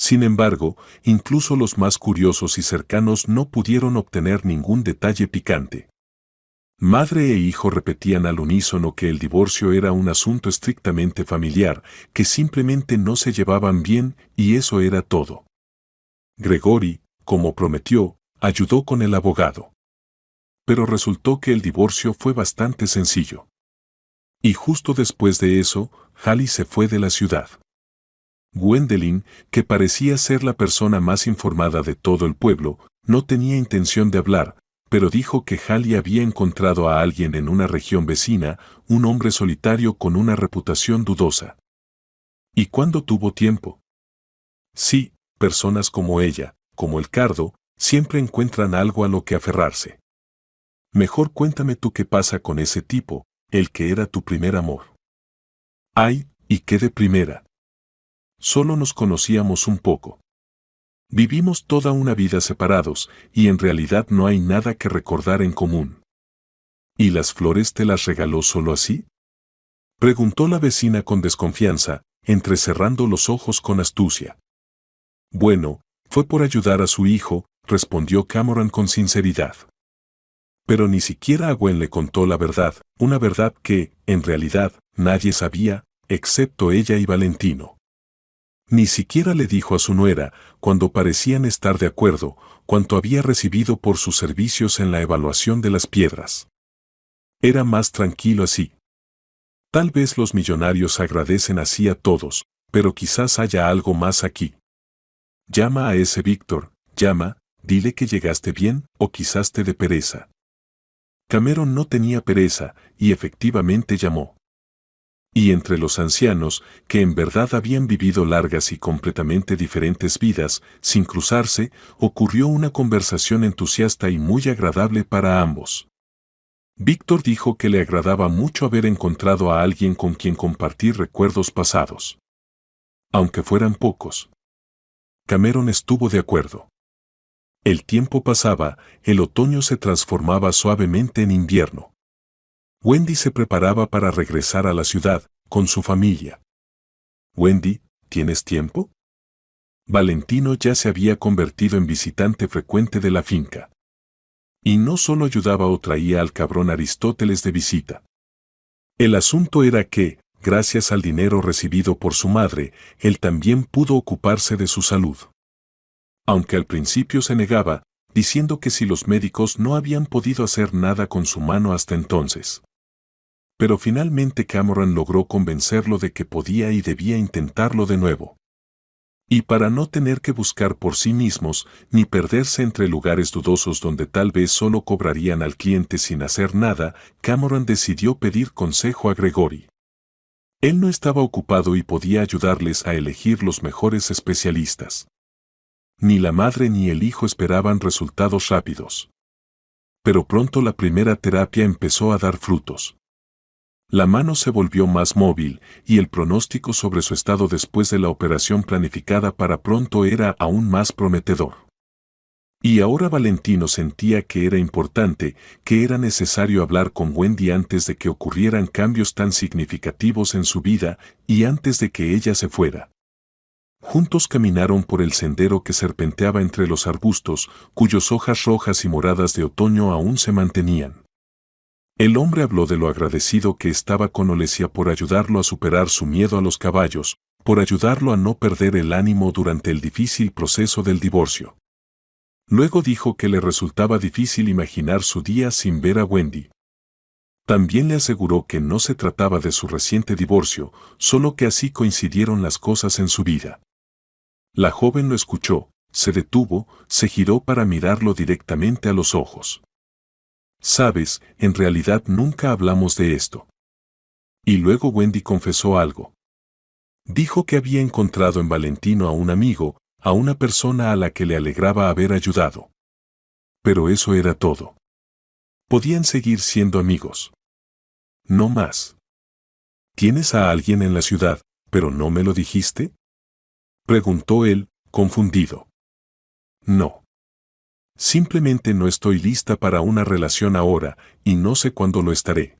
Sin embargo, incluso los más curiosos y cercanos no pudieron obtener ningún detalle picante. Madre e hijo repetían al unísono que el divorcio era un asunto estrictamente familiar, que simplemente no se llevaban bien y eso era todo. Gregory, como prometió, ayudó con el abogado. Pero resultó que el divorcio fue bastante sencillo. Y justo después de eso, Hallie se fue de la ciudad. Gwendolyn, que parecía ser la persona más informada de todo el pueblo, no tenía intención de hablar, pero dijo que Hallie había encontrado a alguien en una región vecina, un hombre solitario con una reputación dudosa. ¿Y cuándo tuvo tiempo? Sí, personas como ella, como el cardo, siempre encuentran algo a lo que aferrarse. Mejor cuéntame tú qué pasa con ese tipo, el que era tu primer amor. Ay, ¿y qué de primera? Solo nos conocíamos un poco. Vivimos toda una vida separados, y en realidad no hay nada que recordar en común. ¿Y las flores te las regaló solo así? Preguntó la vecina con desconfianza, entrecerrando los ojos con astucia. Bueno, fue por ayudar a su hijo, respondió Cameron con sinceridad. Pero ni siquiera a Gwen le contó la verdad, una verdad que, en realidad, nadie sabía, excepto ella y Valentino. Ni siquiera le dijo a su nuera, cuando parecían estar de acuerdo, cuánto había recibido por sus servicios en la evaluación de las piedras. Era más tranquilo así. Tal vez los millonarios agradecen así a todos, pero quizás haya algo más aquí. Llama a ese Víctor, llama, dile que llegaste bien, o quizás te dé pereza. Cameron no tenía pereza, y efectivamente llamó. Y entre los ancianos, que en verdad habían vivido largas y completamente diferentes vidas, sin cruzarse, ocurrió una conversación entusiasta y muy agradable para ambos. Víctor dijo que le agradaba mucho haber encontrado a alguien con quien compartir recuerdos pasados. Aunque fueran pocos. Cameron estuvo de acuerdo. El tiempo pasaba, el otoño se transformaba suavemente en invierno. Wendy se preparaba para regresar a la ciudad, con su familia. Wendy, ¿tienes tiempo? Valentino ya se había convertido en visitante frecuente de la finca. Y no solo ayudaba o traía al cabrón Aristóteles de visita. El asunto era que, gracias al dinero recibido por su madre, él también pudo ocuparse de su salud. Aunque al principio se negaba, diciendo que si los médicos no habían podido hacer nada con su mano hasta entonces. Pero finalmente Cameron logró convencerlo de que podía y debía intentarlo de nuevo. Y para no tener que buscar por sí mismos, ni perderse entre lugares dudosos donde tal vez solo cobrarían al cliente sin hacer nada, Cameron decidió pedir consejo a Gregory. Él no estaba ocupado y podía ayudarles a elegir los mejores especialistas. Ni la madre ni el hijo esperaban resultados rápidos. Pero pronto la primera terapia empezó a dar frutos. La mano se volvió más móvil, y el pronóstico sobre su estado después de la operación planificada para pronto era aún más prometedor. Y ahora Valentino sentía que era importante, que era necesario hablar con Wendy antes de que ocurrieran cambios tan significativos en su vida y antes de que ella se fuera. Juntos caminaron por el sendero que serpenteaba entre los arbustos, cuyas hojas rojas y moradas de otoño aún se mantenían. El hombre habló de lo agradecido que estaba con Olesia por ayudarlo a superar su miedo a los caballos, por ayudarlo a no perder el ánimo durante el difícil proceso del divorcio. Luego dijo que le resultaba difícil imaginar su día sin ver a Wendy. También le aseguró que no se trataba de su reciente divorcio, solo que así coincidieron las cosas en su vida. La joven lo escuchó, se detuvo, se giró para mirarlo directamente a los ojos. Sabes, en realidad nunca hablamos de esto. Y luego Wendy confesó algo. Dijo que había encontrado en Valentino a un amigo, a una persona a la que le alegraba haber ayudado. pero eso era todo. Podían seguir siendo amigos. No más. ¿Tienes a alguien en la ciudad, pero no me lo dijiste?, preguntó él, confundido. No. Simplemente no estoy lista para una relación ahora, y no sé cuándo lo estaré.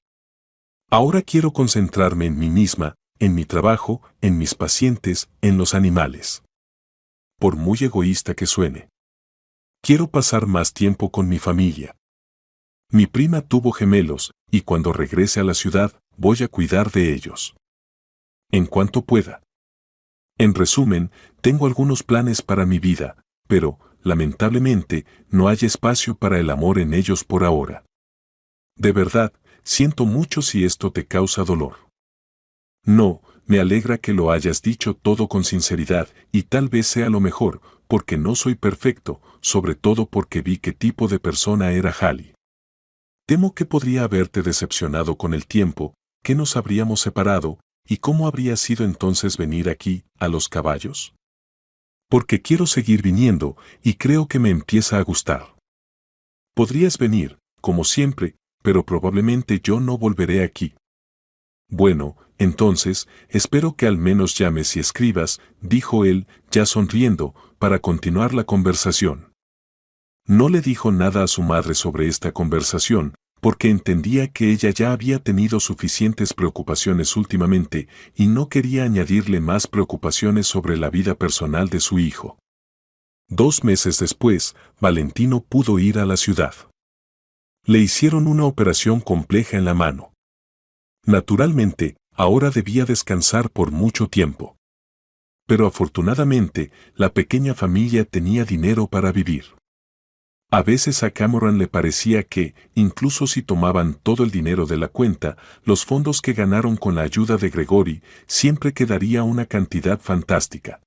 Ahora quiero concentrarme en mí misma, en mi trabajo, en mis pacientes, en los animales. Por muy egoísta que suene. Quiero pasar más tiempo con mi familia. Mi prima tuvo gemelos, y cuando regrese a la ciudad, voy a cuidar de ellos. En cuanto pueda. En resumen, tengo algunos planes para mi vida, pero, lamentablemente, no hay espacio para el amor en ellos por ahora. De verdad, siento mucho si esto te causa dolor. No, me alegra que lo hayas dicho todo con sinceridad, y tal vez sea lo mejor, porque no soy perfecto, sobre todo porque vi qué tipo de persona era Hallie. Temo que podría haberte decepcionado con el tiempo, que nos habríamos separado, y cómo habría sido entonces venir aquí, a los caballos. Porque quiero seguir viniendo, y creo que me empieza a gustar. Podrías venir, como siempre, pero probablemente yo no volveré aquí. Bueno, entonces, espero que al menos llames y escribas, dijo él, ya sonriendo, para continuar la conversación. No le dijo nada a su madre sobre esta conversación, porque entendía que ella ya había tenido suficientes preocupaciones últimamente y no quería añadirle más preocupaciones sobre la vida personal de su hijo. 2 meses después, Valentino pudo ir a la ciudad. Le hicieron una operación compleja en la mano. Naturalmente, ahora debía descansar por mucho tiempo. Pero afortunadamente, la pequeña familia tenía dinero para vivir. A veces a Cameron le parecía que, incluso si tomaban todo el dinero de la cuenta, los fondos que ganaron con la ayuda de Gregory, siempre quedaría una cantidad fantástica.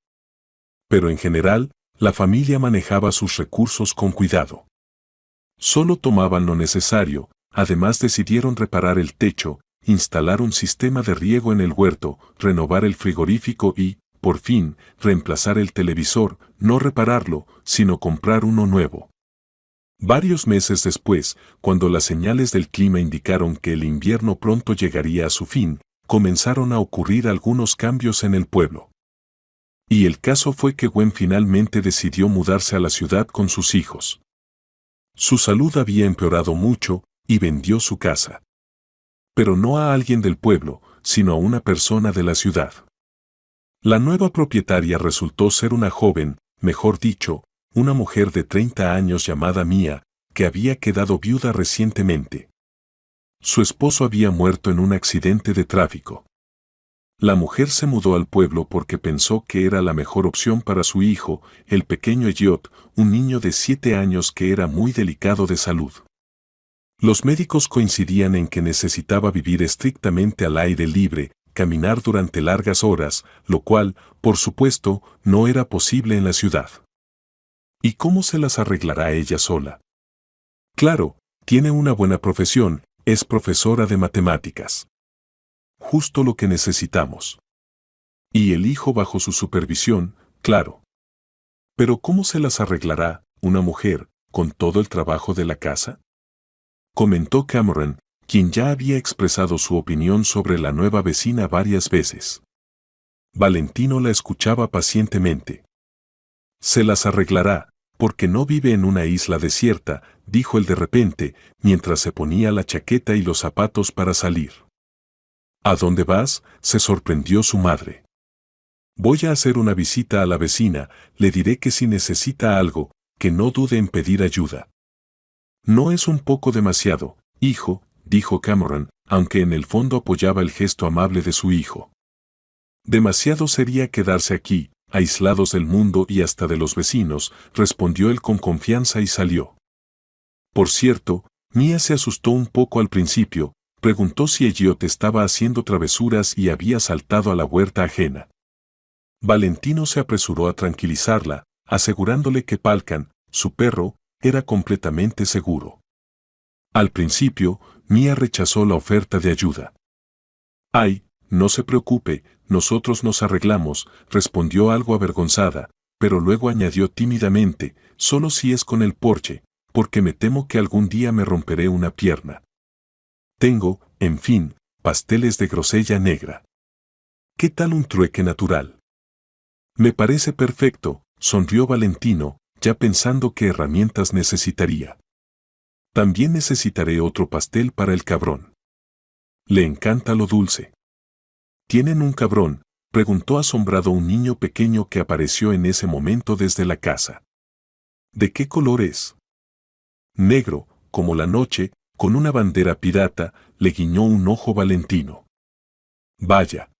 Pero en general, la familia manejaba sus recursos con cuidado. Solo tomaban lo necesario, además decidieron reparar el techo, instalar un sistema de riego en el huerto, renovar el frigorífico y, por fin, reemplazar el televisor, no repararlo, sino comprar uno nuevo. Varios meses después, cuando las señales del clima indicaron que el invierno pronto llegaría a su fin, comenzaron a ocurrir algunos cambios en el pueblo. Y el caso fue que Gwen finalmente decidió mudarse a la ciudad con sus hijos. Su salud había empeorado mucho, y vendió su casa. Pero no a alguien del pueblo, sino a una persona de la ciudad. La nueva propietaria resultó ser una joven, mejor dicho, una mujer de 30 años llamada Mia, que había quedado viuda recientemente. Su esposo había muerto en un accidente de tráfico. La mujer se mudó al pueblo porque pensó que era la mejor opción para su hijo, el pequeño Elliot, un niño de 7 años que era muy delicado de salud. Los médicos coincidían en que necesitaba vivir estrictamente al aire libre, caminar durante largas horas, lo cual, por supuesto, no era posible en la ciudad. ¿Y cómo se las arreglará ella sola? Claro, tiene una buena profesión, es profesora de matemáticas. Justo lo que necesitamos. Y el hijo bajo su supervisión, claro. Pero ¿cómo se las arreglará, una mujer, con todo el trabajo de la casa? Comentó Cameron, quien ya había expresado su opinión sobre la nueva vecina varias veces. Valentino la escuchaba pacientemente. Se las arreglará, porque no vive en una isla desierta, dijo él de repente, mientras se ponía la chaqueta y los zapatos para salir. ¿A dónde vas?, se sorprendió su madre. Voy a hacer una visita a la vecina, le diré que si necesita algo, que no dude en pedir ayuda. No es un poco demasiado, hijo, dijo Cameron, aunque en el fondo apoyaba el gesto amable de su hijo. Demasiado sería quedarse aquí, aislados del mundo y hasta de los vecinos, respondió él con confianza y salió. Por cierto, Mia se asustó un poco al principio, preguntó si Elliot estaba haciendo travesuras y había saltado a la huerta ajena. Valentino se apresuró a tranquilizarla, asegurándole que Palcan, su perro, era completamente seguro. Al principio, Mia rechazó la oferta de ayuda. «Ay, no se preocupe, nosotros nos arreglamos», respondió algo avergonzada, pero luego añadió tímidamente, «solo si es con el porche, porque me temo que algún día me romperé una pierna. Tengo, en fin, pasteles de grosella negra. ¿Qué tal un trueque natural? Me parece perfecto, sonrió Valentino, ya pensando qué herramientas necesitaría. También necesitaré otro pastel para el cabrón. Le encanta lo dulce. ¿Tienen un cabrón?, preguntó asombrado un niño pequeño que apareció en ese momento desde la casa. ¿De qué color es? Negro, como la noche, con una bandera pirata, le guiñó un ojo Valentino. Vaya.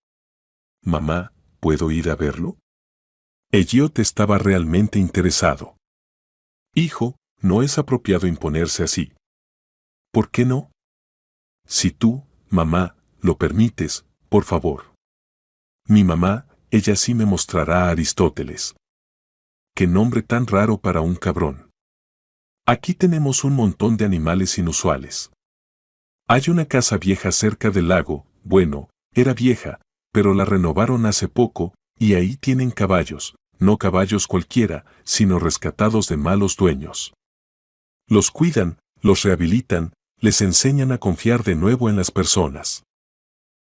Mamá, ¿puedo ir a verlo? Elliot estaba realmente interesado. Hijo, no es apropiado imponerse así. ¿Por qué no? Si tú, mamá, lo permites, por favor. Mi mamá, ella sí me mostrará a Aristóteles. Qué nombre tan raro para un cabrón. Aquí tenemos un montón de animales inusuales. Hay una casa vieja cerca del lago, bueno, era vieja, pero la renovaron hace poco, y ahí tienen caballos, no caballos cualquiera, sino rescatados de malos dueños. Los cuidan, los rehabilitan, les enseñan a confiar de nuevo en las personas.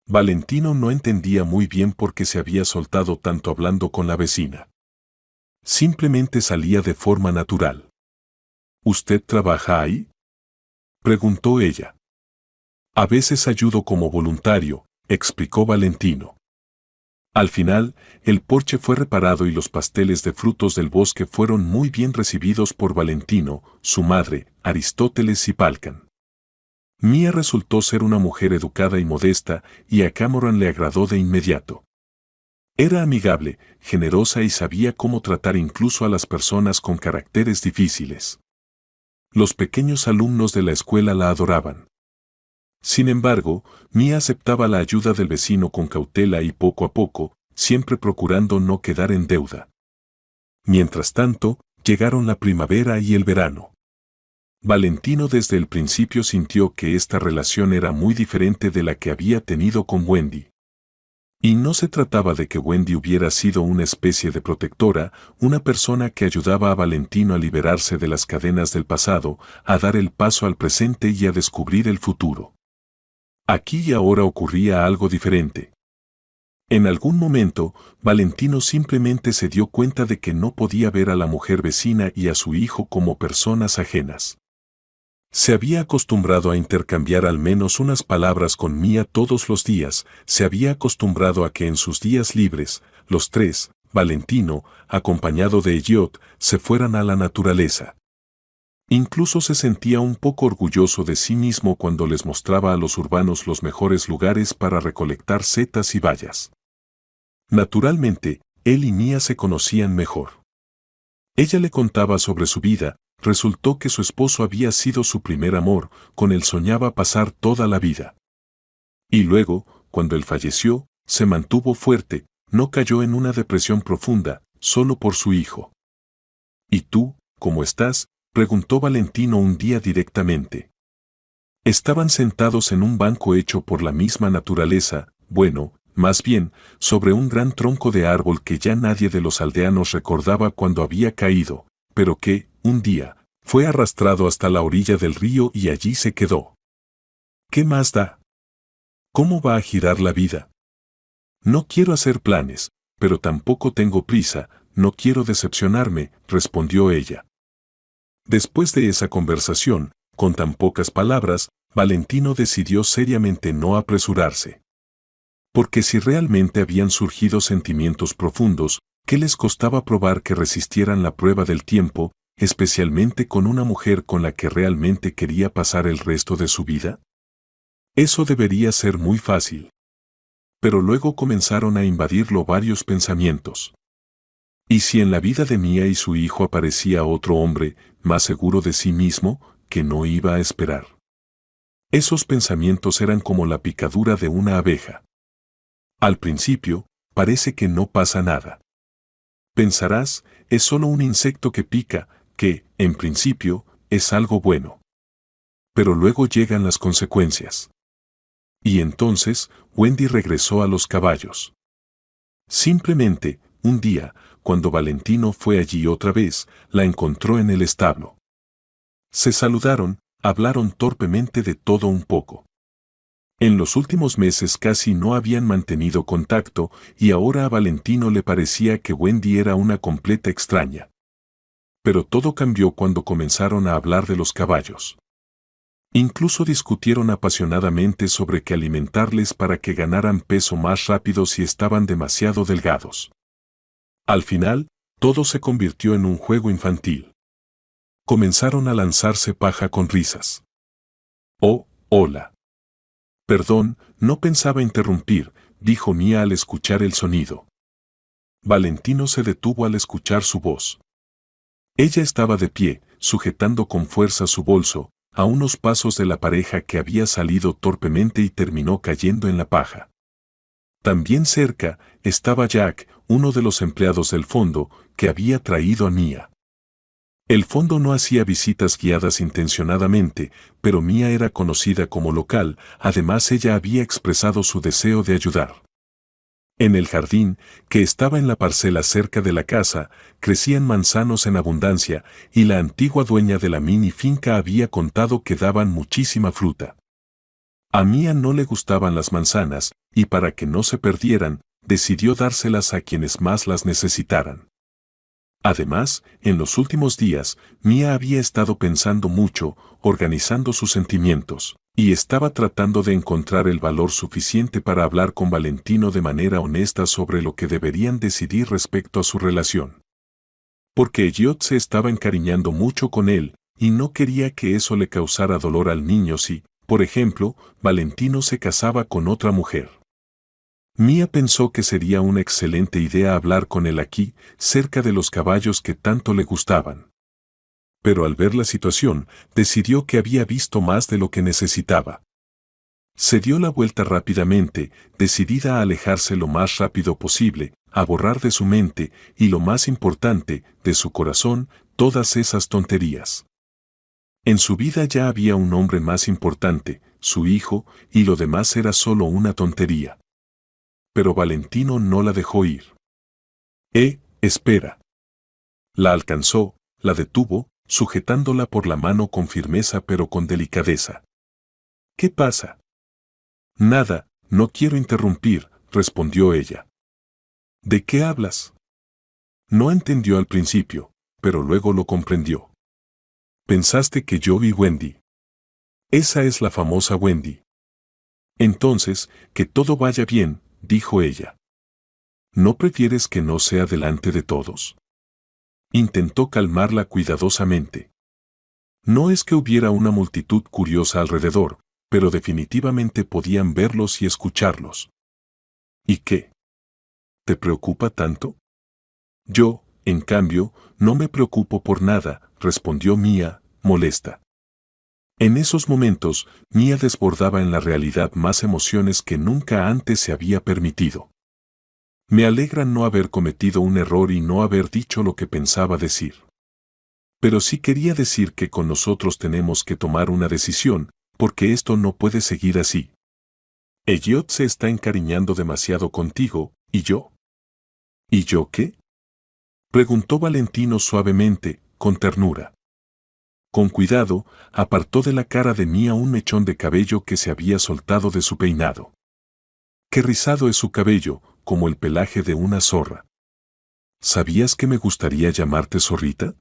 Valentino no entendía muy bien por qué se había soltado tanto hablando con la vecina. Simplemente salía de forma natural. ¿Usted trabaja ahí?, preguntó ella. A veces ayudo como voluntario, explicó Valentino. Al final, el porche fue reparado y los pasteles de frutos del bosque fueron muy bien recibidos por Valentino, su madre, Aristóteles y Palcan. Mía resultó ser una mujer educada y modesta, y a Cameron le agradó de inmediato. Era amigable, generosa y sabía cómo tratar incluso a las personas con caracteres difíciles. Los pequeños alumnos de la escuela la adoraban. Sin embargo, Mía aceptaba la ayuda del vecino con cautela y poco a poco, siempre procurando no quedar en deuda. Mientras tanto, llegaron la primavera y el verano. Valentino desde el principio sintió que esta relación era muy diferente de la que había tenido con Wendy. Y no se trataba de que Wendy hubiera sido una especie de protectora, una persona que ayudaba a Valentino a liberarse de las cadenas del pasado, a dar el paso al presente y a descubrir el futuro. Aquí y ahora ocurría algo diferente. En algún momento, Valentino simplemente se dio cuenta de que no podía ver a la mujer vecina y a su hijo como personas ajenas. Se había acostumbrado a intercambiar al menos unas palabras con Mía todos los días, se había acostumbrado a que en sus días libres, los tres, Valentino, acompañado de Elliot, se fueran a la naturaleza. Incluso se sentía un poco orgulloso de sí mismo cuando les mostraba a los urbanos los mejores lugares para recolectar setas y bayas. Naturalmente, él y Mía se conocían mejor. Ella le contaba sobre su vida, resultó que su esposo había sido su primer amor, con él soñaba pasar toda la vida. Y luego, cuando él falleció, se mantuvo fuerte, no cayó en una depresión profunda, solo por su hijo. ¿Y tú, cómo estás?, preguntó Valentino un día directamente. Estaban sentados en un banco hecho por la misma naturaleza, bueno, más bien, sobre un gran tronco de árbol que ya nadie de los aldeanos recordaba cuando había caído, pero que, un día, fue arrastrado hasta la orilla del río y allí se quedó. ¿Qué más da? ¿Cómo va a girar la vida? No quiero hacer planes, pero tampoco tengo prisa, no quiero decepcionarme, respondió ella. Después de esa conversación, con tan pocas palabras, Valentino decidió seriamente no apresurarse. Porque si realmente habían surgido sentimientos profundos, ¿qué les costaba probar que resistieran la prueba del tiempo, especialmente con una mujer con la que realmente quería pasar el resto de su vida? Eso debería ser muy fácil. Pero luego comenzaron a invadirlo varios pensamientos. ¿Y si en la vida de Mía y su hijo aparecía otro hombre, más seguro de sí mismo, que no iba a esperar? Esos pensamientos eran como la picadura de una abeja. Al principio, parece que no pasa nada. Pensarás, es solo un insecto que pica, que, en principio, es algo bueno. Pero luego llegan las consecuencias. Y entonces, Wendy regresó a los caballos. Simplemente, un día, cuando Valentino fue allí otra vez, la encontró en el establo. Se saludaron, hablaron torpemente de todo un poco. En los últimos meses casi no habían mantenido contacto y ahora a Valentino le parecía que Wendy era una completa extraña. Pero todo cambió cuando comenzaron a hablar de los caballos. Incluso discutieron apasionadamente sobre qué alimentarles para que ganaran peso más rápido si estaban demasiado delgados. Al final, todo se convirtió en un juego infantil. Comenzaron a lanzarse paja con risas. Oh, hola. Perdón, no pensaba interrumpir, dijo Mia al escuchar el sonido. Valentino se detuvo al escuchar su voz. Ella estaba de pie, sujetando con fuerza su bolso, a unos pasos de la pareja que había salido torpemente y terminó cayendo en la paja. También cerca estaba Jack, uno de los empleados del fondo, que había traído a Mia. El fondo no hacía visitas guiadas intencionadamente, pero Mia era conocida como local, además ella había expresado su deseo de ayudar. En el jardín, que estaba en la parcela cerca de la casa, crecían manzanos en abundancia, y la antigua dueña de la mini finca había contado que daban muchísima fruta. A Mia no le gustaban las manzanas, y para que no se perdieran, decidió dárselas a quienes más las necesitaran. Además, en los últimos días, Mia había estado pensando mucho, organizando sus sentimientos, y estaba tratando de encontrar el valor suficiente para hablar con Valentino de manera honesta sobre lo que deberían decidir respecto a su relación. Porque Elliot se estaba encariñando mucho con él, y no quería que eso le causara dolor al niño si, por ejemplo, Valentino se casaba con otra mujer. Mia pensó que sería una excelente idea hablar con él aquí, cerca de los caballos que tanto le gustaban. Pero al ver la situación, decidió que había visto más de lo que necesitaba. Se dio la vuelta rápidamente, decidida a alejarse lo más rápido posible, a borrar de su mente, y lo más importante, de su corazón, todas esas tonterías. En su vida ya había un hombre más importante, su hijo, y lo demás era solo una tontería. Pero Valentino no la dejó ir. Espera. La alcanzó, la detuvo, sujetándola por la mano con firmeza pero con delicadeza. ¿Qué pasa? Nada, no quiero interrumpir, respondió ella. ¿De qué hablas? No entendió al principio, pero luego lo comprendió. Pensaste que yo vi Wendy. Esa es la famosa Wendy. Entonces, que todo vaya bien, dijo ella. ¿No prefieres que no sea delante de todos? Intentó calmarla cuidadosamente. No es que hubiera una multitud curiosa alrededor, pero definitivamente podían verlos y escucharlos. ¿Y qué? ¿Te preocupa tanto? Yo, en cambio, no me preocupo por nada, respondió Mia, molesta. En esos momentos, Mia desbordaba en la realidad más emociones que nunca antes se había permitido. Me alegra no haber cometido un error y no haber dicho lo que pensaba decir. Pero sí quería decir que con nosotros tenemos que tomar una decisión, porque esto no puede seguir así. Elliot se está encariñando demasiado contigo, ¿y yo? ¿Y yo qué? Preguntó Valentino suavemente, con ternura. Con cuidado, apartó de la cara de Mia un mechón de cabello que se había soltado de su peinado. Qué rizado es su cabello, como el pelaje de una zorra. ¿Sabías que me gustaría llamarte zorrita?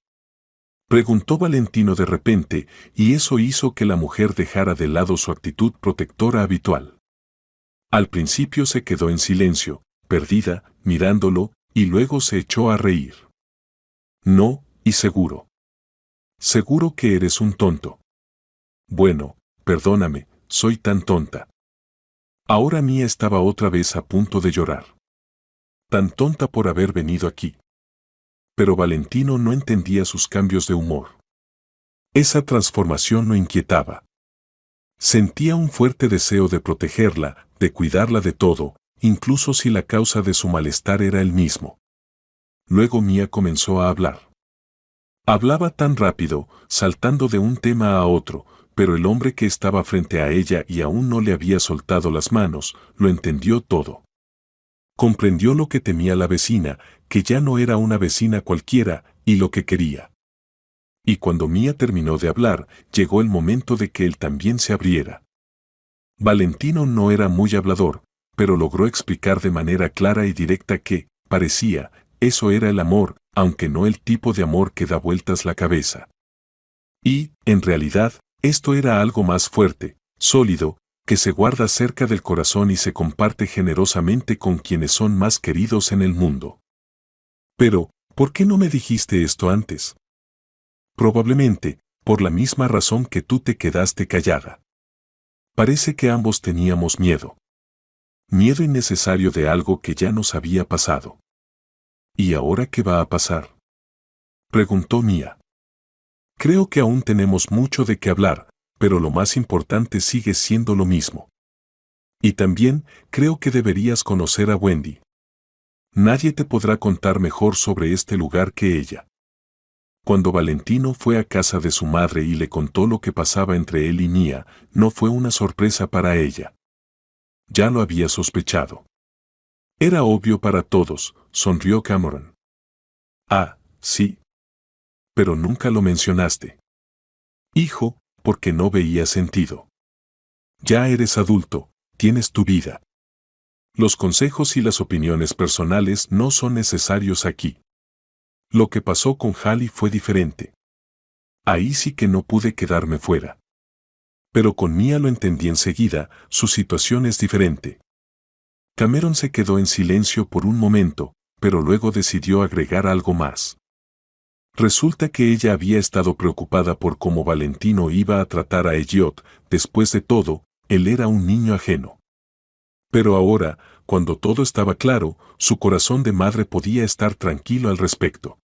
Preguntó Valentino de repente, y eso hizo que la mujer dejara de lado su actitud protectora habitual. Al principio se quedó en silencio, perdida, mirándolo, y luego se echó a reír. No, y seguro. Seguro que eres un tonto. Bueno, perdóname, soy tan tonta. Ahora Mia estaba otra vez a punto de llorar. Tan tonta por haber venido aquí. Pero Valentino no entendía sus cambios de humor. Esa transformación lo inquietaba. Sentía un fuerte deseo de protegerla, de cuidarla de todo, incluso si la causa de su malestar era él mismo. Luego Mia comenzó a hablar. Hablaba tan rápido, saltando de un tema a otro, pero el hombre que estaba frente a ella y aún no le había soltado las manos, lo entendió todo. Comprendió lo que temía la vecina, que ya no era una vecina cualquiera, y lo que quería. Y cuando Mia terminó de hablar, llegó el momento de que él también se abriera. Valentino no era muy hablador, pero logró explicar de manera clara y directa que, parecía, eso era el amor, aunque no el tipo de amor que da vueltas la cabeza. Y, en realidad, esto era algo más fuerte, sólido, que se guarda cerca del corazón y se comparte generosamente con quienes son más queridos en el mundo. Pero, ¿por qué no me dijiste esto antes? Probablemente, por la misma razón que tú te quedaste callada. Parece que ambos teníamos miedo. Miedo innecesario de algo que ya nos había pasado. ¿Y ahora qué va a pasar?, preguntó Mia. Creo que aún tenemos mucho de qué hablar, pero lo más importante sigue siendo lo mismo. Y también, creo que deberías conocer a Wendy. Nadie te podrá contar mejor sobre este lugar que ella. Cuando Valentino fue a casa de su madre y le contó lo que pasaba entre él y Mia, no fue una sorpresa para ella. Ya lo había sospechado. Era obvio para todos, sonrió Cameron. Ah, sí. Pero nunca lo mencionaste. Hijo, porque no veía sentido. Ya eres adulto, tienes tu vida. Los consejos y las opiniones personales no son necesarios aquí. Lo que pasó con Hallie fue diferente. Ahí sí que no pude quedarme fuera. Pero con Mia lo entendí enseguida, su situación es diferente. Cameron se quedó en silencio por un momento, pero luego decidió agregar algo más. Resulta que ella había estado preocupada por cómo Valentino iba a tratar a Elliot. Después de todo, él era un niño ajeno. Pero ahora, cuando todo estaba claro, su corazón de madre podía estar tranquilo al respecto.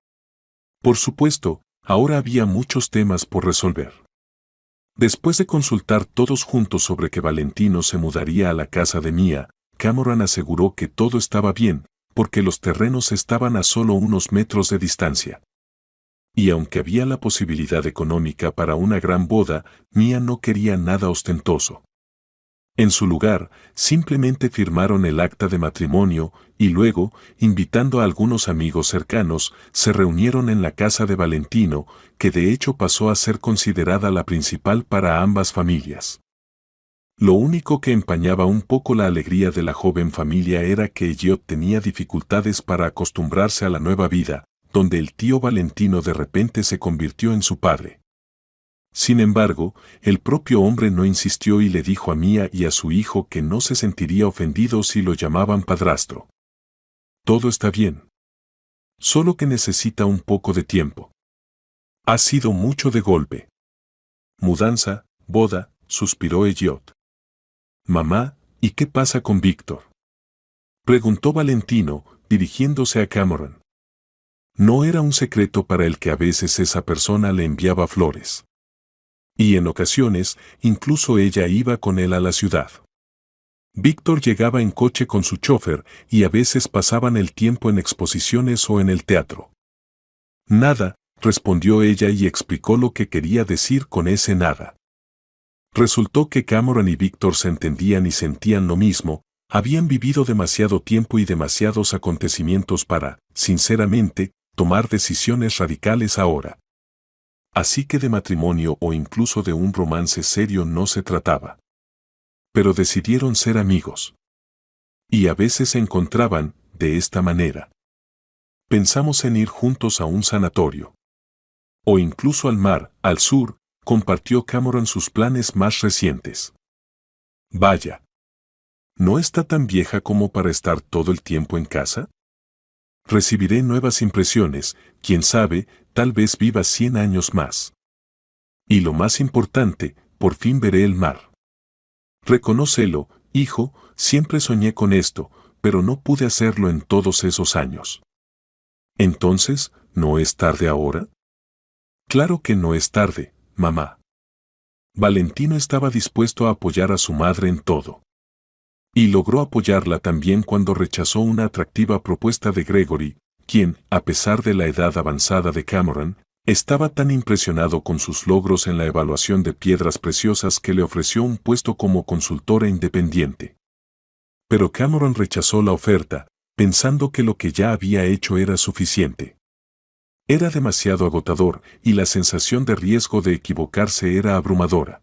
Por supuesto, ahora había muchos temas por resolver. Después de consultar todos juntos sobre que Valentino se mudaría a la casa de Mia, Cameron aseguró que todo estaba bien, porque los terrenos estaban a solo unos metros de distancia. Y aunque había la posibilidad económica para una gran boda, Mia no quería nada ostentoso. En su lugar, simplemente firmaron el acta de matrimonio y luego, invitando a algunos amigos cercanos, se reunieron en la casa de Valentino, que de hecho pasó a ser considerada la principal para ambas familias. Lo único que empañaba un poco la alegría de la joven familia era que Elliot tenía dificultades para acostumbrarse a la nueva vida, donde el tío Valentino de repente se convirtió en su padre. Sin embargo, el propio hombre no insistió y le dijo a Mia y a su hijo que no se sentiría ofendido si lo llamaban padrastro. Todo está bien. Solo que necesita un poco de tiempo. Ha sido mucho de golpe. Mudanza, boda, suspiró Elliot. Mamá, ¿y qué pasa con Víctor?, preguntó Valentino, dirigiéndose a Cameron. No era un secreto para él que a veces esa persona le enviaba flores. Y en ocasiones, incluso ella iba con él a la ciudad. Víctor llegaba en coche con su chofer y a veces pasaban el tiempo en exposiciones o en el teatro. Nada, respondió ella y explicó lo que quería decir con ese nada. Resultó que Cameron y Víctor se entendían y sentían lo mismo, habían vivido demasiado tiempo y demasiados acontecimientos para, sinceramente, tomar decisiones radicales ahora. Así que de matrimonio o incluso de un romance serio no se trataba. Pero decidieron ser amigos. Y a veces se encontraban, de esta manera. Pensamos en ir juntos a un sanatorio. O incluso al mar, al sur, compartió Cameron sus planes más recientes. Vaya. ¿No está tan vieja como para estar todo el tiempo en casa? Recibiré nuevas impresiones, quién sabe, tal vez viva 100 años más. Y lo más importante, por fin veré el mar. Reconócelo, hijo, siempre soñé con esto, pero no pude hacerlo en todos esos años. Entonces, ¿no es tarde ahora? Claro que no es tarde, mamá. Valentino estaba dispuesto a apoyar a su madre en todo. Y logró apoyarla también cuando rechazó una atractiva propuesta de Gregory, quien, a pesar de la edad avanzada de Cameron, estaba tan impresionado con sus logros en la evaluación de piedras preciosas que le ofreció un puesto como consultora independiente. Pero Cameron rechazó la oferta, pensando que lo que ya había hecho era suficiente. Era demasiado agotador y la sensación de riesgo de equivocarse era abrumadora.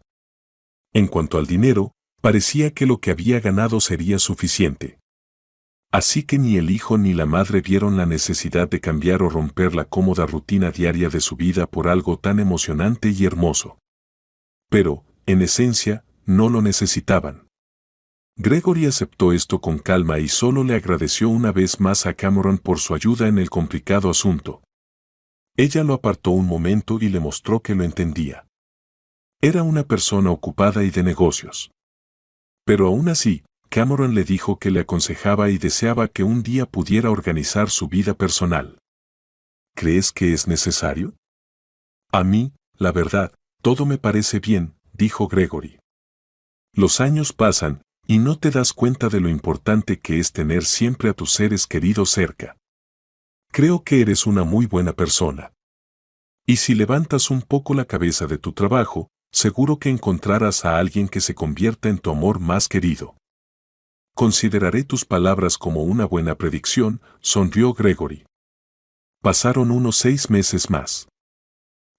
En cuanto al dinero, parecía que lo que había ganado sería suficiente. Así que ni el hijo ni la madre vieron la necesidad de cambiar o romper la cómoda rutina diaria de su vida por algo tan emocionante y hermoso. Pero, en esencia, no lo necesitaban. Gregory aceptó esto con calma y solo le agradeció una vez más a Cameron por su ayuda en el complicado asunto. Ella lo apartó un momento y le mostró que lo entendía. Era una persona ocupada y de negocios. Pero aún así, Cameron le dijo que le aconsejaba y deseaba que un día pudiera organizar su vida personal. ¿Crees que es necesario? A mí, la verdad, todo me parece bien, dijo Gregory. Los años pasan, y no te das cuenta de lo importante que es tener siempre a tus seres queridos cerca. Creo que eres una muy buena persona. Y si levantas un poco la cabeza de tu trabajo, seguro que encontrarás a alguien que se convierta en tu amor más querido. Consideraré tus palabras como una buena predicción, sonrió Gregory. Pasaron unos 6 meses más.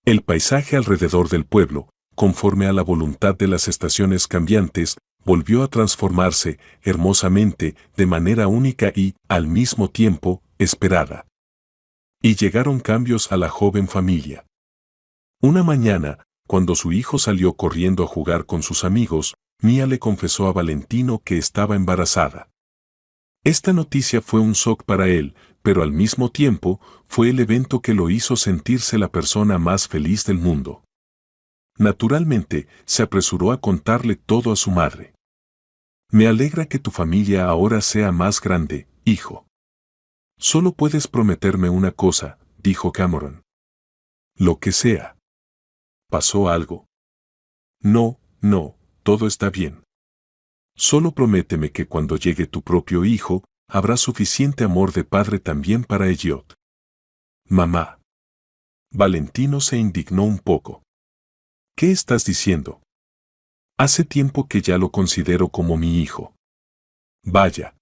El paisaje alrededor del pueblo, conforme a la voluntad de las estaciones cambiantes, volvió a transformarse hermosamente, de manera única y, al mismo tiempo, esperada. Y llegaron cambios a la joven familia. Una mañana, cuando su hijo salió corriendo a jugar con sus amigos, Mia le confesó a Valentino que estaba embarazada. Esta noticia fue un shock para él, pero al mismo tiempo, fue el evento que lo hizo sentirse la persona más feliz del mundo. Naturalmente, se apresuró a contarle todo a su madre. Me alegra que tu familia ahora sea más grande, hijo. Solo puedes prometerme una cosa, dijo Cameron. Lo que sea. ¿Pasó algo? No, todo está bien. Solo prométeme que cuando llegue tu propio hijo, habrá suficiente amor de padre también para Elliot. Mamá. Valentino se indignó un poco. ¿Qué estás diciendo? Hace tiempo que ya lo considero como mi hijo. Vaya.